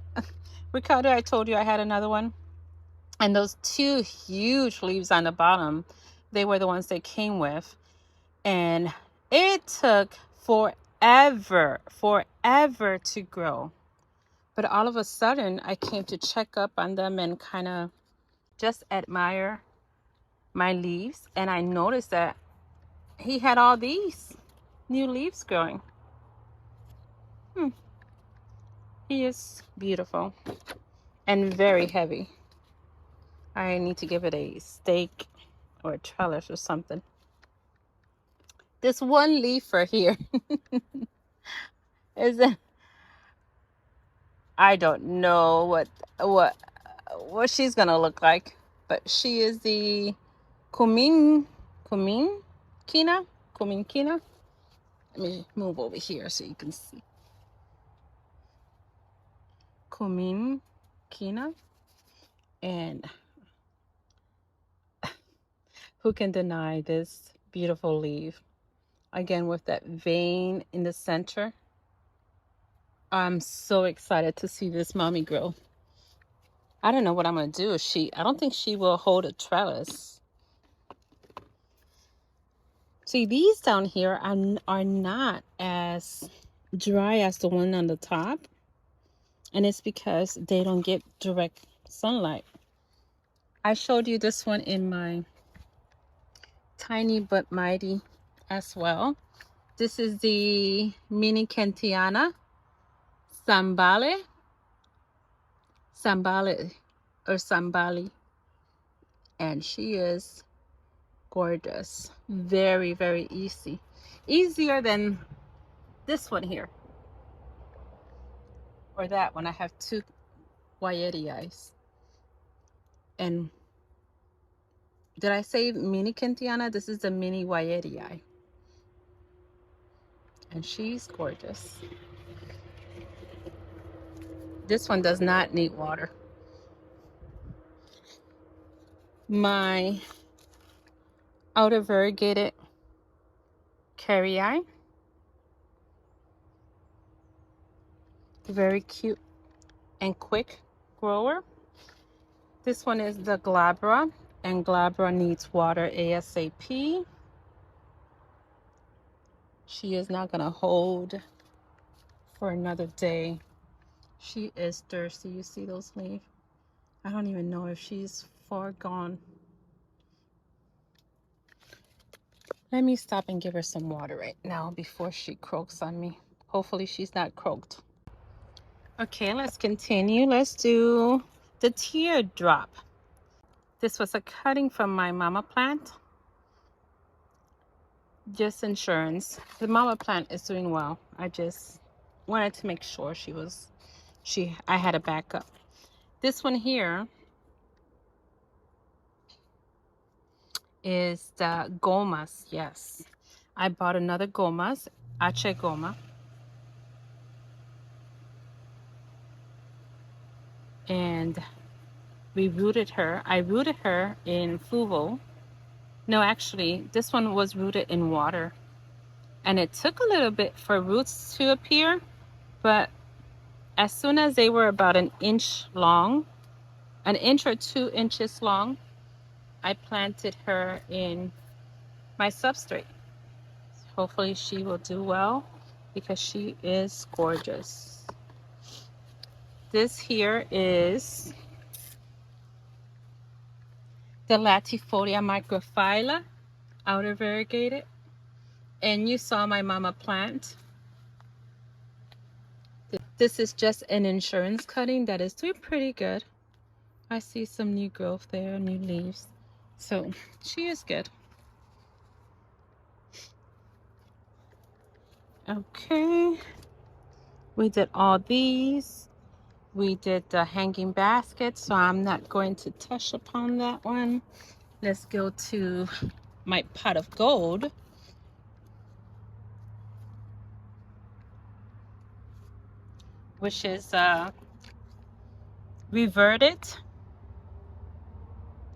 Ricardo, I told you I had another one. And those two huge leaves on the bottom, they were the ones they came with. And it took forever to grow. But all of a sudden, I came to check up on them and kind of just admire my leaves. And I noticed that he had all these new leaves growing. He is beautiful and very heavy. I need to give it a stake or a trellis or something. This one leafer here is I don't know what she's gonna look like, but she is the Cumin Kina. Let me move over here so you can see. Cumin Kina. And who can deny this beautiful leaf? Again, with that vein in the center. I'm so excited to see this mommy grow. I don't know what I'm going to do. I don't think she will hold a trellis. See, these down here are not as dry as the one on the top. And it's because they don't get direct sunlight. I showed you this one in my Tiny But Mighty as well. This is the Mini Kentiana Sambale or Sambali. And she is gorgeous. Very, very easy. Easier than this one here. Or that one. I have two Waieriais. And did I say Mini Kentiana? This is the Mini Waierii. And she's gorgeous. This one does not need water. My outer variegated Carrii. Very cute and quick grower. This one is the Glabra, and Glabra needs water ASAP. She is not going to hold for another day. She is thirsty. You see those leaves? I don't even know if she's far gone. Let me stop and give her some water right now before she croaks on me. Hopefully she's not croaked. Okay, let's continue. Let's do the teardrop. This was a cutting from my mama plant. Just insurance. The mama plant is doing well. I just wanted to make sure I had a backup. This one here is the gomas. Yes, I bought another gomas, Ache goma. and we rooted her. I rooted her in Fuvo. No, actually, this one was rooted in water. And it took a little bit for roots to appear, but as soon as they were about an inch long, an inch or 2 inches long, I planted her in my substrate. Hopefully she will do well because she is gorgeous. This here is the Latifolia microphylla, outer variegated. And you saw my mama plant. This is just an insurance cutting that is doing pretty good. I see some new growth there, new leaves. So she is good. Okay. We did all these. We did the hanging basket, so I'm not going to touch upon that one. Let's go to my pot of gold. Which is reverted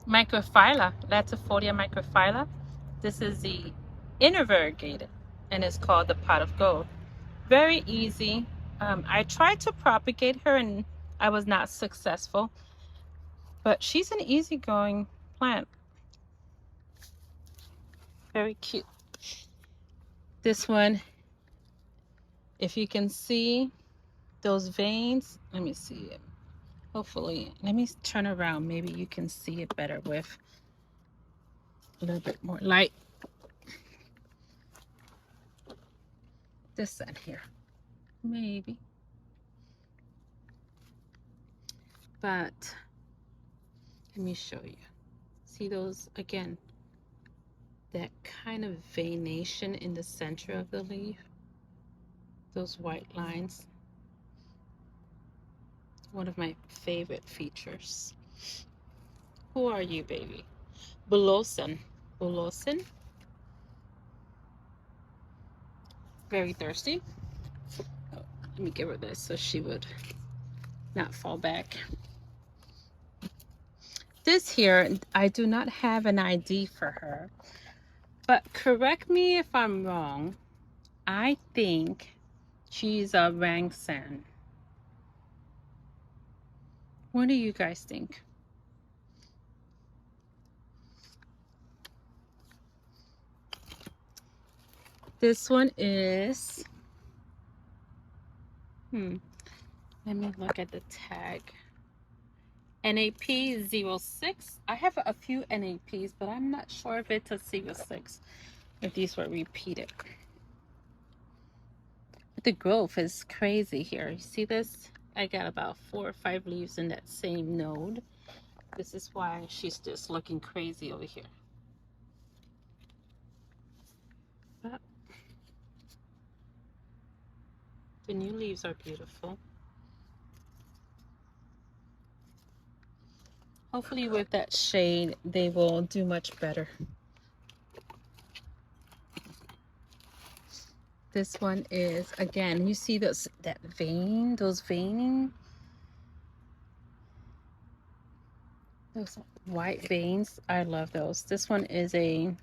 microphylla, Latifolia microphylla. This is the inner variegated, and it's called the pot of gold. Very easy. I tried to propagate her and I was not successful, but she's an easygoing plant. Very cute. This one, if you can see those veins, let me see it. Hopefully, let me turn around. Maybe you can see it better with a little bit more light. This end here, maybe. But let me show you. See those again? That kind of veination in the center of the leaf. Those white lines. One of my favorite features. Who are you, baby? Bulosan. Bulosan. Very thirsty. Oh, let me give her this so she would not fall back. This here, I do not have an ID for her. But correct me if I'm wrong. I think she's a Rangsan. What do you guys think? This one is, let me look at the tag. NAP06. I have a few NAPs, but I'm not sure if it's a 06, if these were repeated. But the growth is crazy here. You see this? I got about 4 or 5 leaves in that same node. This is why she's just looking crazy over here. But the new leaves are beautiful. Hopefully with that shade, they will do much better. This one is, again, you see those, that vein, those veining? Those white veins, I love those. This one is a,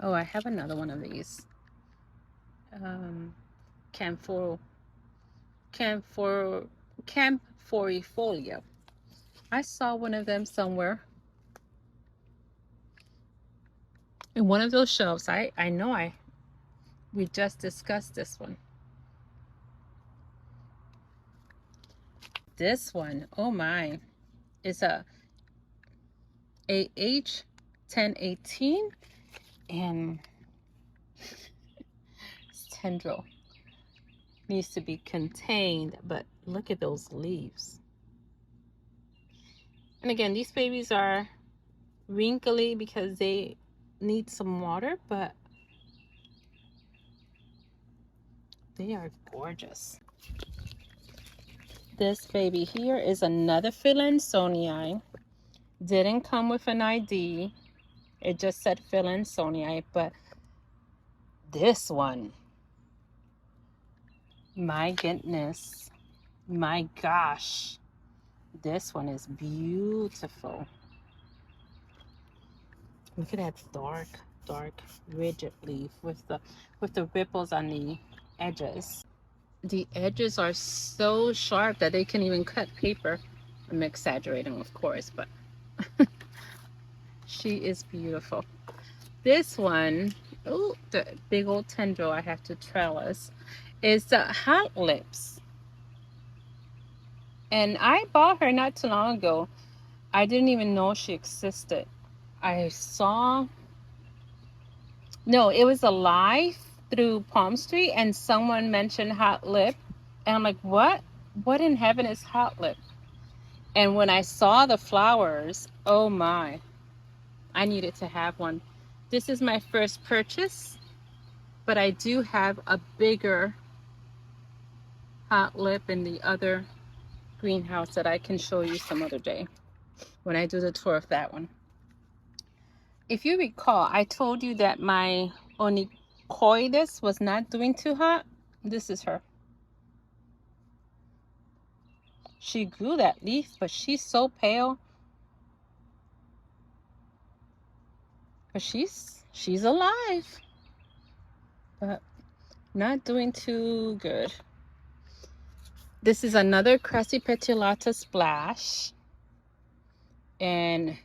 oh, I have another one of these. Camphorifolia. I saw one of them somewhere. In one of those shelves. We just discussed this one. This one, oh my, is a AH1018 and tendril. Needs to be contained, but look at those leaves. And again, these babies are wrinkly because they need some water, but they are gorgeous. This baby here is another Phalansonii. Didn't come with an ID. It just said Phalansonii, but this one, my goodness, my gosh, This one is beautiful. Look at that dark rigid leaf with the ripples on the edges. The edges are so sharp that they can even cut paper. I'm exaggerating, of course, but she is beautiful. This one, oh, the big old tendril I have to trellis, is the Hot Lips. And I bought her not too long ago. I didn't even know she existed. I saw, no, it was a live through Palm Street and someone mentioned Hot Lip. And I'm like, what? What in heaven is Hot Lip? And when I saw the flowers, oh my, I needed to have one. This is my first purchase, but I do have a bigger Hot Lip in the other greenhouse that I can show you some other day when I do the tour of that one. If you recall, I told you that my onychoides was not doing too hot. This is her. She grew that leaf, but she's so pale. But she's alive, but not doing too good. This is another Crassipetulata splash, and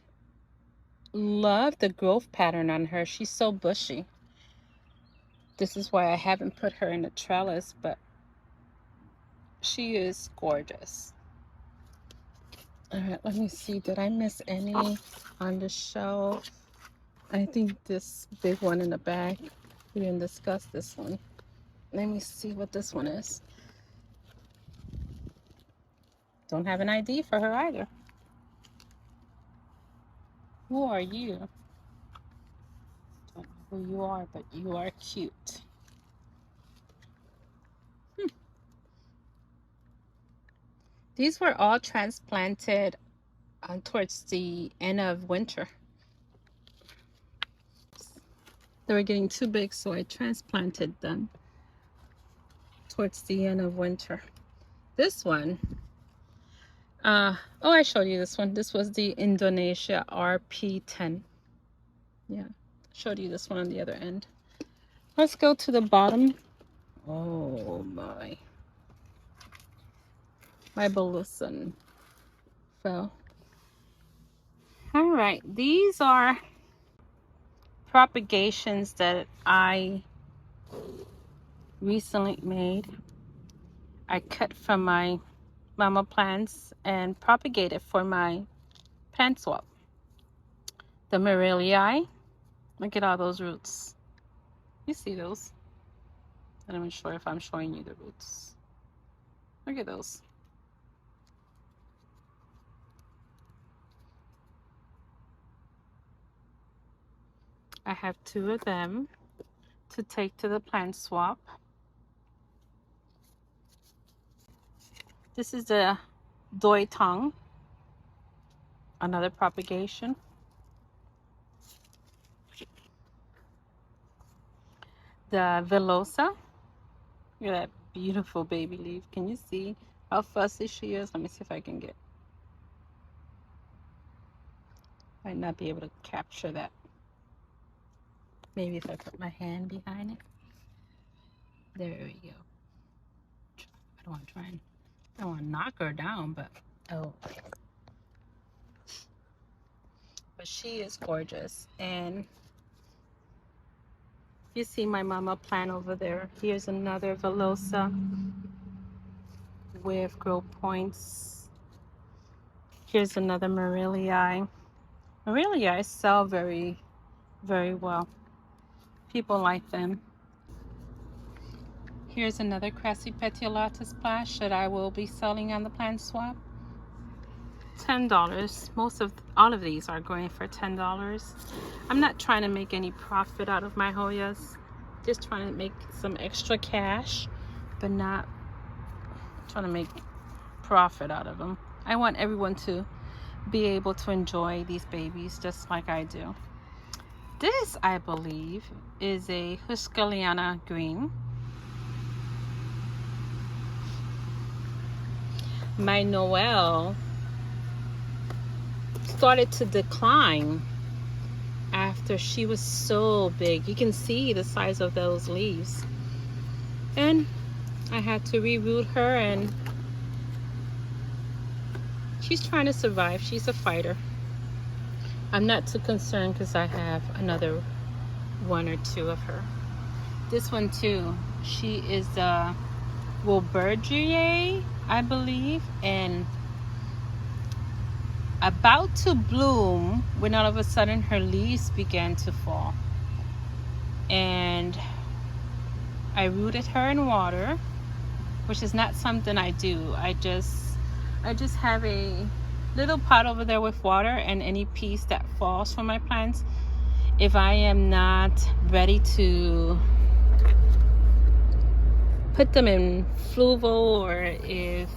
love the growth pattern on her. She's so bushy. This is why I haven't put her in a trellis, but she is gorgeous. All right, let me see. Did I miss any on the shelf? I think this big one in the back. We didn't discuss this one. Let me see what this one is. Don't have an ID for her either. Who are you? Don't know who you are, but you are cute. These were all transplanted towards the end of winter. They were getting too big, so I transplanted them towards the end of winter. This one, oh, I showed you this one. This was the Indonesia RP10. Yeah, showed you this one on the other end. Let's go to the bottom. Oh my. My Belusin fell. All right, these are propagations that I recently made. I cut from my mama plants and propagated for my plant swap. The Morellii, look at all those roots. You see those? I'm not even sure if I'm showing you the roots. Look at those. I have 2 of them to take to the plant swap. This is the Doi Tong, another propagation. The Velosa, look at that beautiful baby leaf. Can you see how fussy she is? Let me see if I can get, might not be able to capture that. Maybe if I put my hand behind it. There we go. I don't want to try and, I don't want to knock her down, but oh. But she is gorgeous. And you see my mama plant over there. Here's another Velosa with growth points. Here's another Morellii. Morellii sell very, very well. People like them. Here's another Crassipetulata splash that I will be selling on the plant swap. $10. All of these are going for $10. I'm not trying to make any profit out of my Hoyas. Just trying to make some extra cash, but not trying to make profit out of them. I want everyone to be able to enjoy these babies just like I do. This, I believe, is a Huskaliana green. My Noel started to decline after she was so big. You can see the size of those leaves. And I had to reroot her, and she's trying to survive. She's a fighter. I'm not too concerned because I have another one or two of her. This one too, she is a Wilbergier, I believe, and about to bloom when all of a sudden her leaves began to fall. And I rooted her in water, which is not something I do. I just have a little pot over there with water, and any piece that falls from my plants, if I am not ready to put them in fluval, or if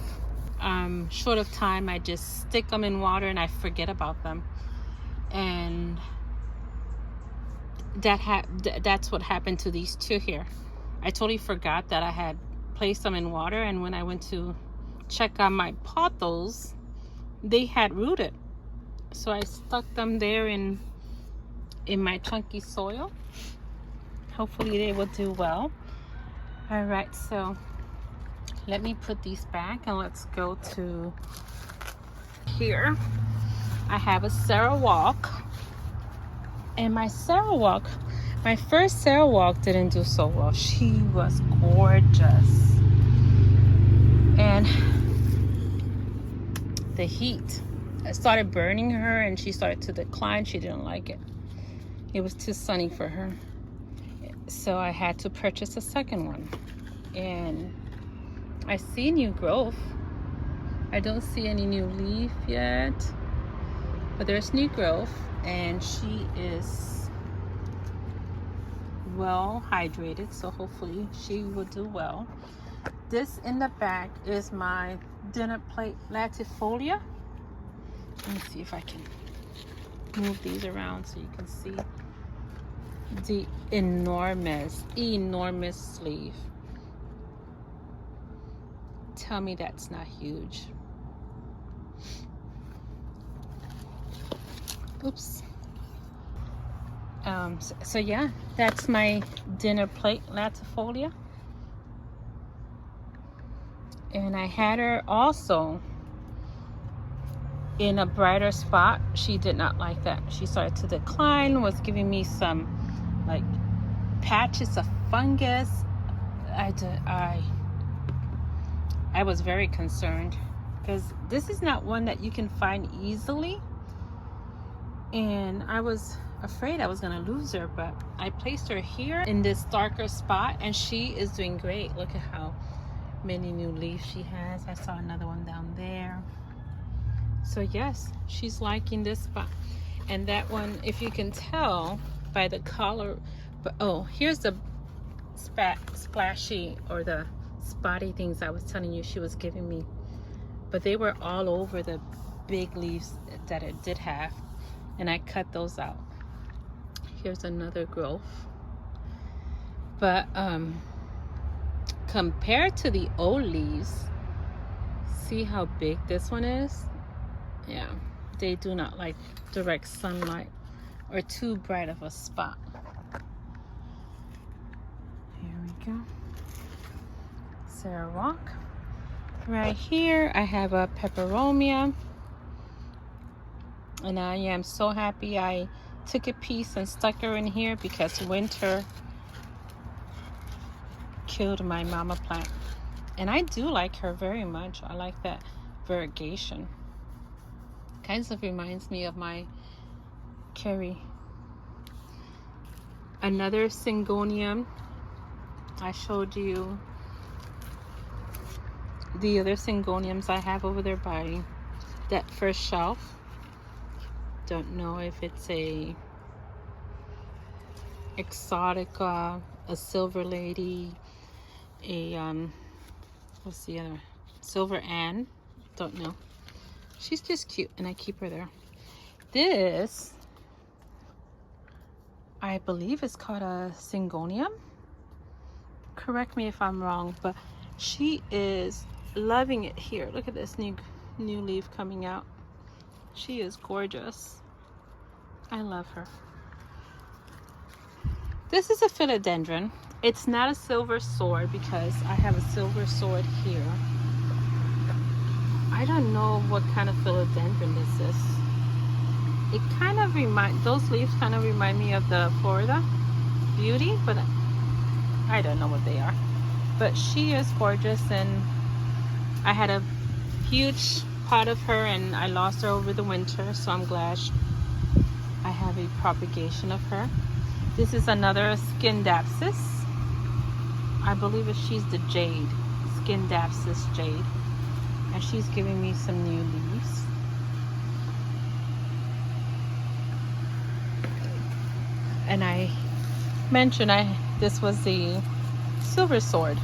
I'm short of time, I just stick them in water and I forget about them. And that's what happened to these two here. I totally forgot that I had placed them in water, and when I went to check on my pothos, they had rooted. So I stuck them there in my chunky soil. Hopefully they will do well. All right, so let me put these back and let's go to here. I have a Sarawak, and my first Sarawak didn't do so well. She was gorgeous, and the heat started burning her, and she started to decline. She didn't like it. It was too sunny for her. So I had to purchase a second one. And I see new growth. I don't see any new leaf yet, but there's new growth, and she is well hydrated, so hopefully she will do well. This in the back is my dinner plate latifolia. Let me see if I can move these around so you can see the enormous leaf. Tell me that's not huge. Oops. So yeah, that's my dinner plate latifolia. And I had her also in a brighter spot. She did not like that. She started to decline, was giving me some like patches of fungus. I was very concerned because this is not one that you can find easily, and I was afraid I was gonna lose her, but I placed her here in this darker spot, and she is doing great. Look at how many new leaves she has. I saw another one down there. So yes, she's liking this spot. And that one, if you can tell by the color, but oh, here's the splashy or the spotty things I was telling you she was giving me, but they were all over the big leaves that it did have, and I cut those out. Here's another growth, but compared to the old leaves, see how big this one is? Yeah, they do not like direct sunlight or too bright of a spot. Here we go. Sarawak. Right here I have a peperomia, and I am so happy I took a piece and stuck her in here because winter killed my mama plant. And I do like her very much. I like that variegation. Kind of reminds me of my Kerry. Another Syngonium. I showed you the other Syngoniums I have over there by that first shelf. Don't know if it's a Exotica, a Silver Lady, a what's the other? Silver Ann. Don't know. She's just cute, and I keep her there. This, I believe, is called a Syngonium. Correct me if I'm wrong, but she is loving it here. Look at this new leaf coming out. She is gorgeous. I love her. This is a philodendron. It's not a silver sword because I have a silver sword here. I don't know what kind of philodendron this is. It kind of those leaves kind of remind me of the Florida beauty, but I don't know what they are. But she is gorgeous, and I had a huge pot of her and I lost her over the winter, so I'm glad I have a propagation of her. This is another Scindapsus. I believe she's the jade, Scindapsus jade, and she's giving me some new leaves. And I mentioned this was the silver sword.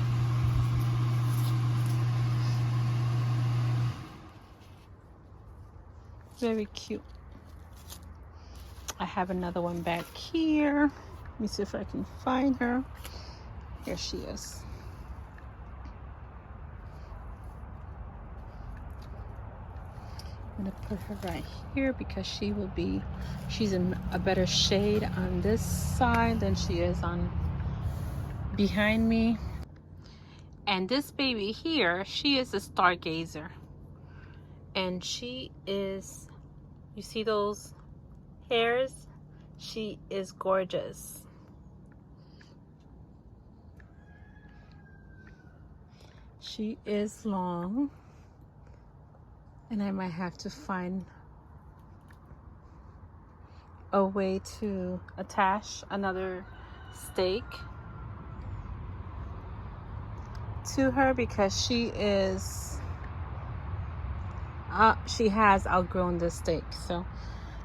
Very cute. I have another one back here. Let me see if I can find her. Here she is. I'm gonna put her right here because she's in a better shade on this side than she is on behind me. And this baby here, she is a stargazer. And she is, you see those hairs? She is gorgeous. She is long, and I might have to find a way to attach another stake to her because she has outgrown the stake. So,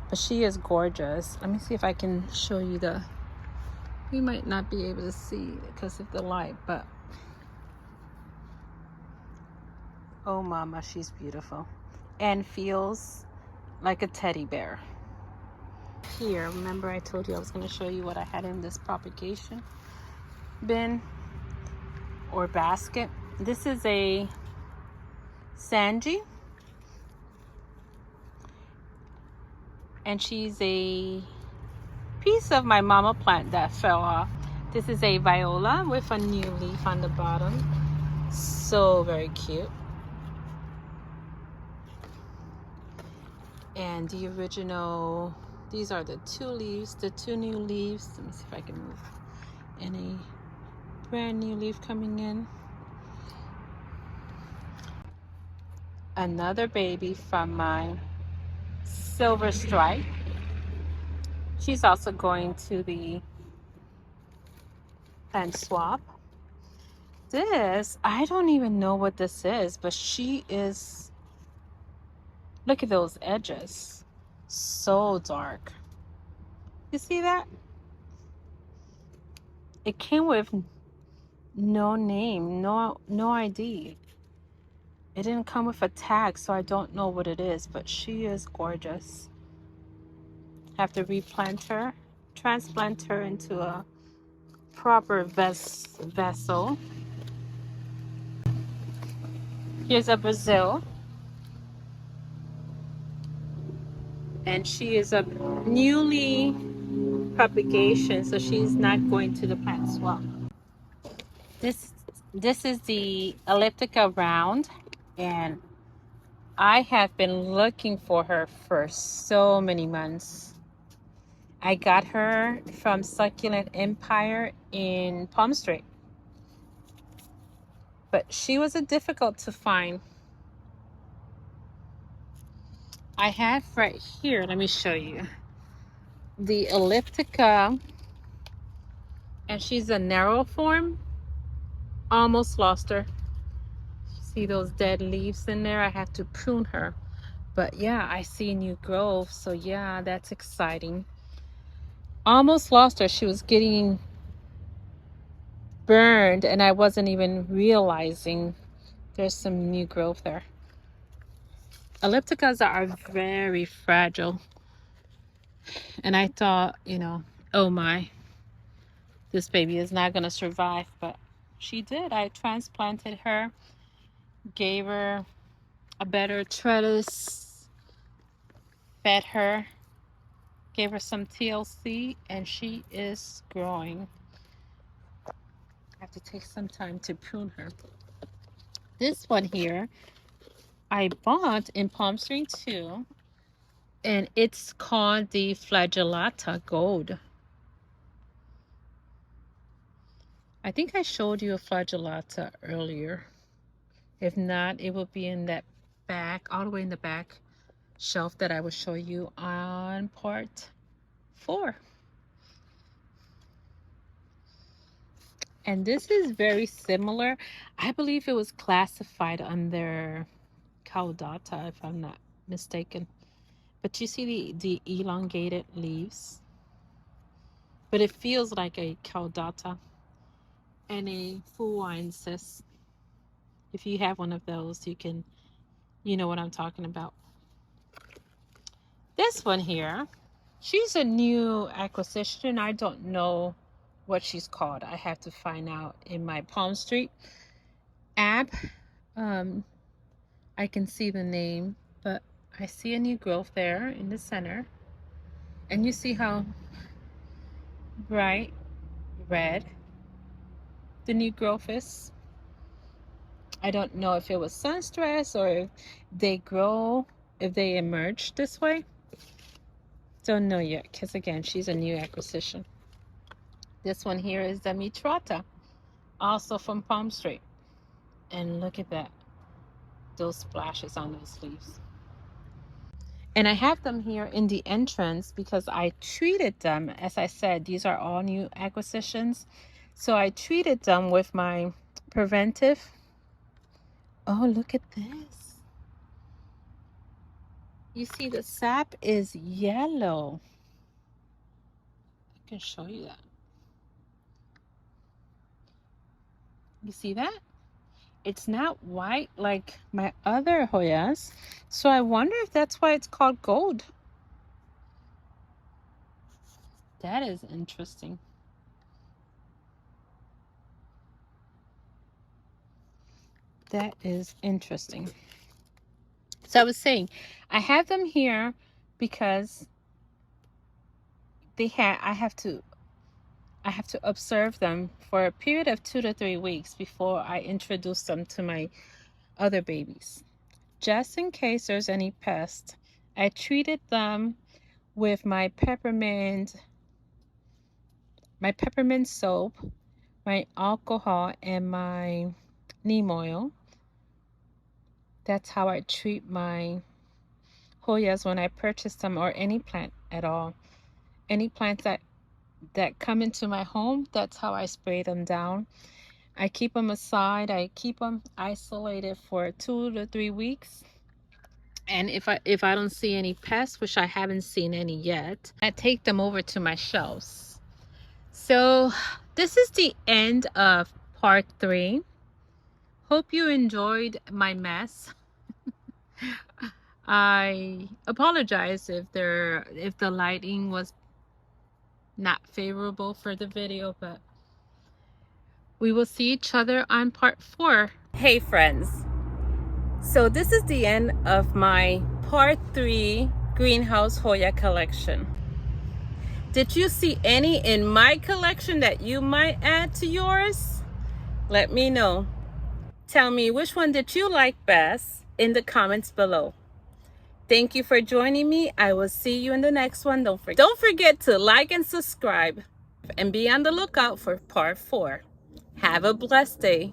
but she is gorgeous. Let me see if I can show you you might not be able to see because of the light, but oh mama, she's beautiful and feels like a teddy bear. Here, remember I told you I was going to show you what I had in this propagation bin or basket. This is a Sanji, and she's a piece of my mama plant that fell off. This is a viola with a new leaf on the bottom. So very cute. And the original, these are the two new leaves. Let me see if I can move. And a brand new leaf coming in. Another baby from my silver stripe. She's also going to the plant swap. This, I don't even know what this is, but she is, look at those edges. So dark. You see that? It came with no name, no ID. It didn't come with a tag, so I don't know what it is, but she is gorgeous. Have to replant her, transplant her into a proper vessel. Here's a Brazil. And she is a newly propagation, so she's not going to the plant swap. This is the elliptica round, and I have been looking for her for so many months. I got her from Succulent Empire in Palm Street, but she was difficult to find. I have right here, let me show you, the elliptica, and she's a narrow form. Almost lost her. See those dead leaves in there? I have to prune her. But yeah, I see new growth, so yeah, that's exciting. Almost lost her. She was getting burned and I wasn't even realizing there's some new growth there. Ellipticas are very fragile. And I thought, oh my, this baby is not going to survive. But she did. I transplanted her, gave her a better trellis, Fed her, gave her some TLC, and she is growing. I have to take some time to prune her. This one here, I bought in Palm Springs too, and it's called the Flagellata Gold. I think I showed you a Flagellata earlier. If not, it will be in that back, all the way in the back shelf that I will show you on part 4. And this is very similar. I believe it was classified under Caudata, if I'm not mistaken. But you see the elongated leaves. But it feels like a Caudata and a Fuensis. If you have one of those, you know what I'm talking about. This one here, she's a new acquisition. I don't know what she's called. I have to find out in my Palm Street app. I can see the name, but I see a new growth there in the center. And you see how bright red the new growth is. I don't know if it was sun stress or if they emerge this way. Don't know yet, because again, she's a new acquisition. This one here is the Mitrata, also from Palm Street. And look at that, those splashes on those leaves. And I have them here in the entrance because I treated them. As I said, these are all new acquisitions. So I treated them with my preventive. Oh, look at this. You see the sap is yellow. I can show you that. You see that? It's not white like my other Hoyas. So I wonder if that's why it's called gold. That is interesting. That is interesting. So I was saying, I have them here because I have to observe them for a period of 2 to 3 weeks before I introduce them to my other babies. Just in case there's any pest, I treated them with my peppermint soap, my alcohol, and my neem oil. That's how I treat my Hoyas when I purchase them, or any plant at all. Any plants that come into my home, that's how I spray them down. I keep them aside. I keep them isolated for 2 to 3 weeks. And if I don't see any pests, which I haven't seen any yet, I take them over to my shelves. So this is the end of part 3. Hope you enjoyed my mess. I apologize if the lighting was not favorable for the video, but we will see each other on part 4. Hey friends, so this is the end of my part 3 greenhouse Hoya collection. Did you see any in my collection that you might add to yours? Let me know. Tell me which one did you like best in the comments below. Thank you for joining me. I will see you in the next one. Don't forget to like and subscribe, and be on the lookout for part 4. Have a blessed day.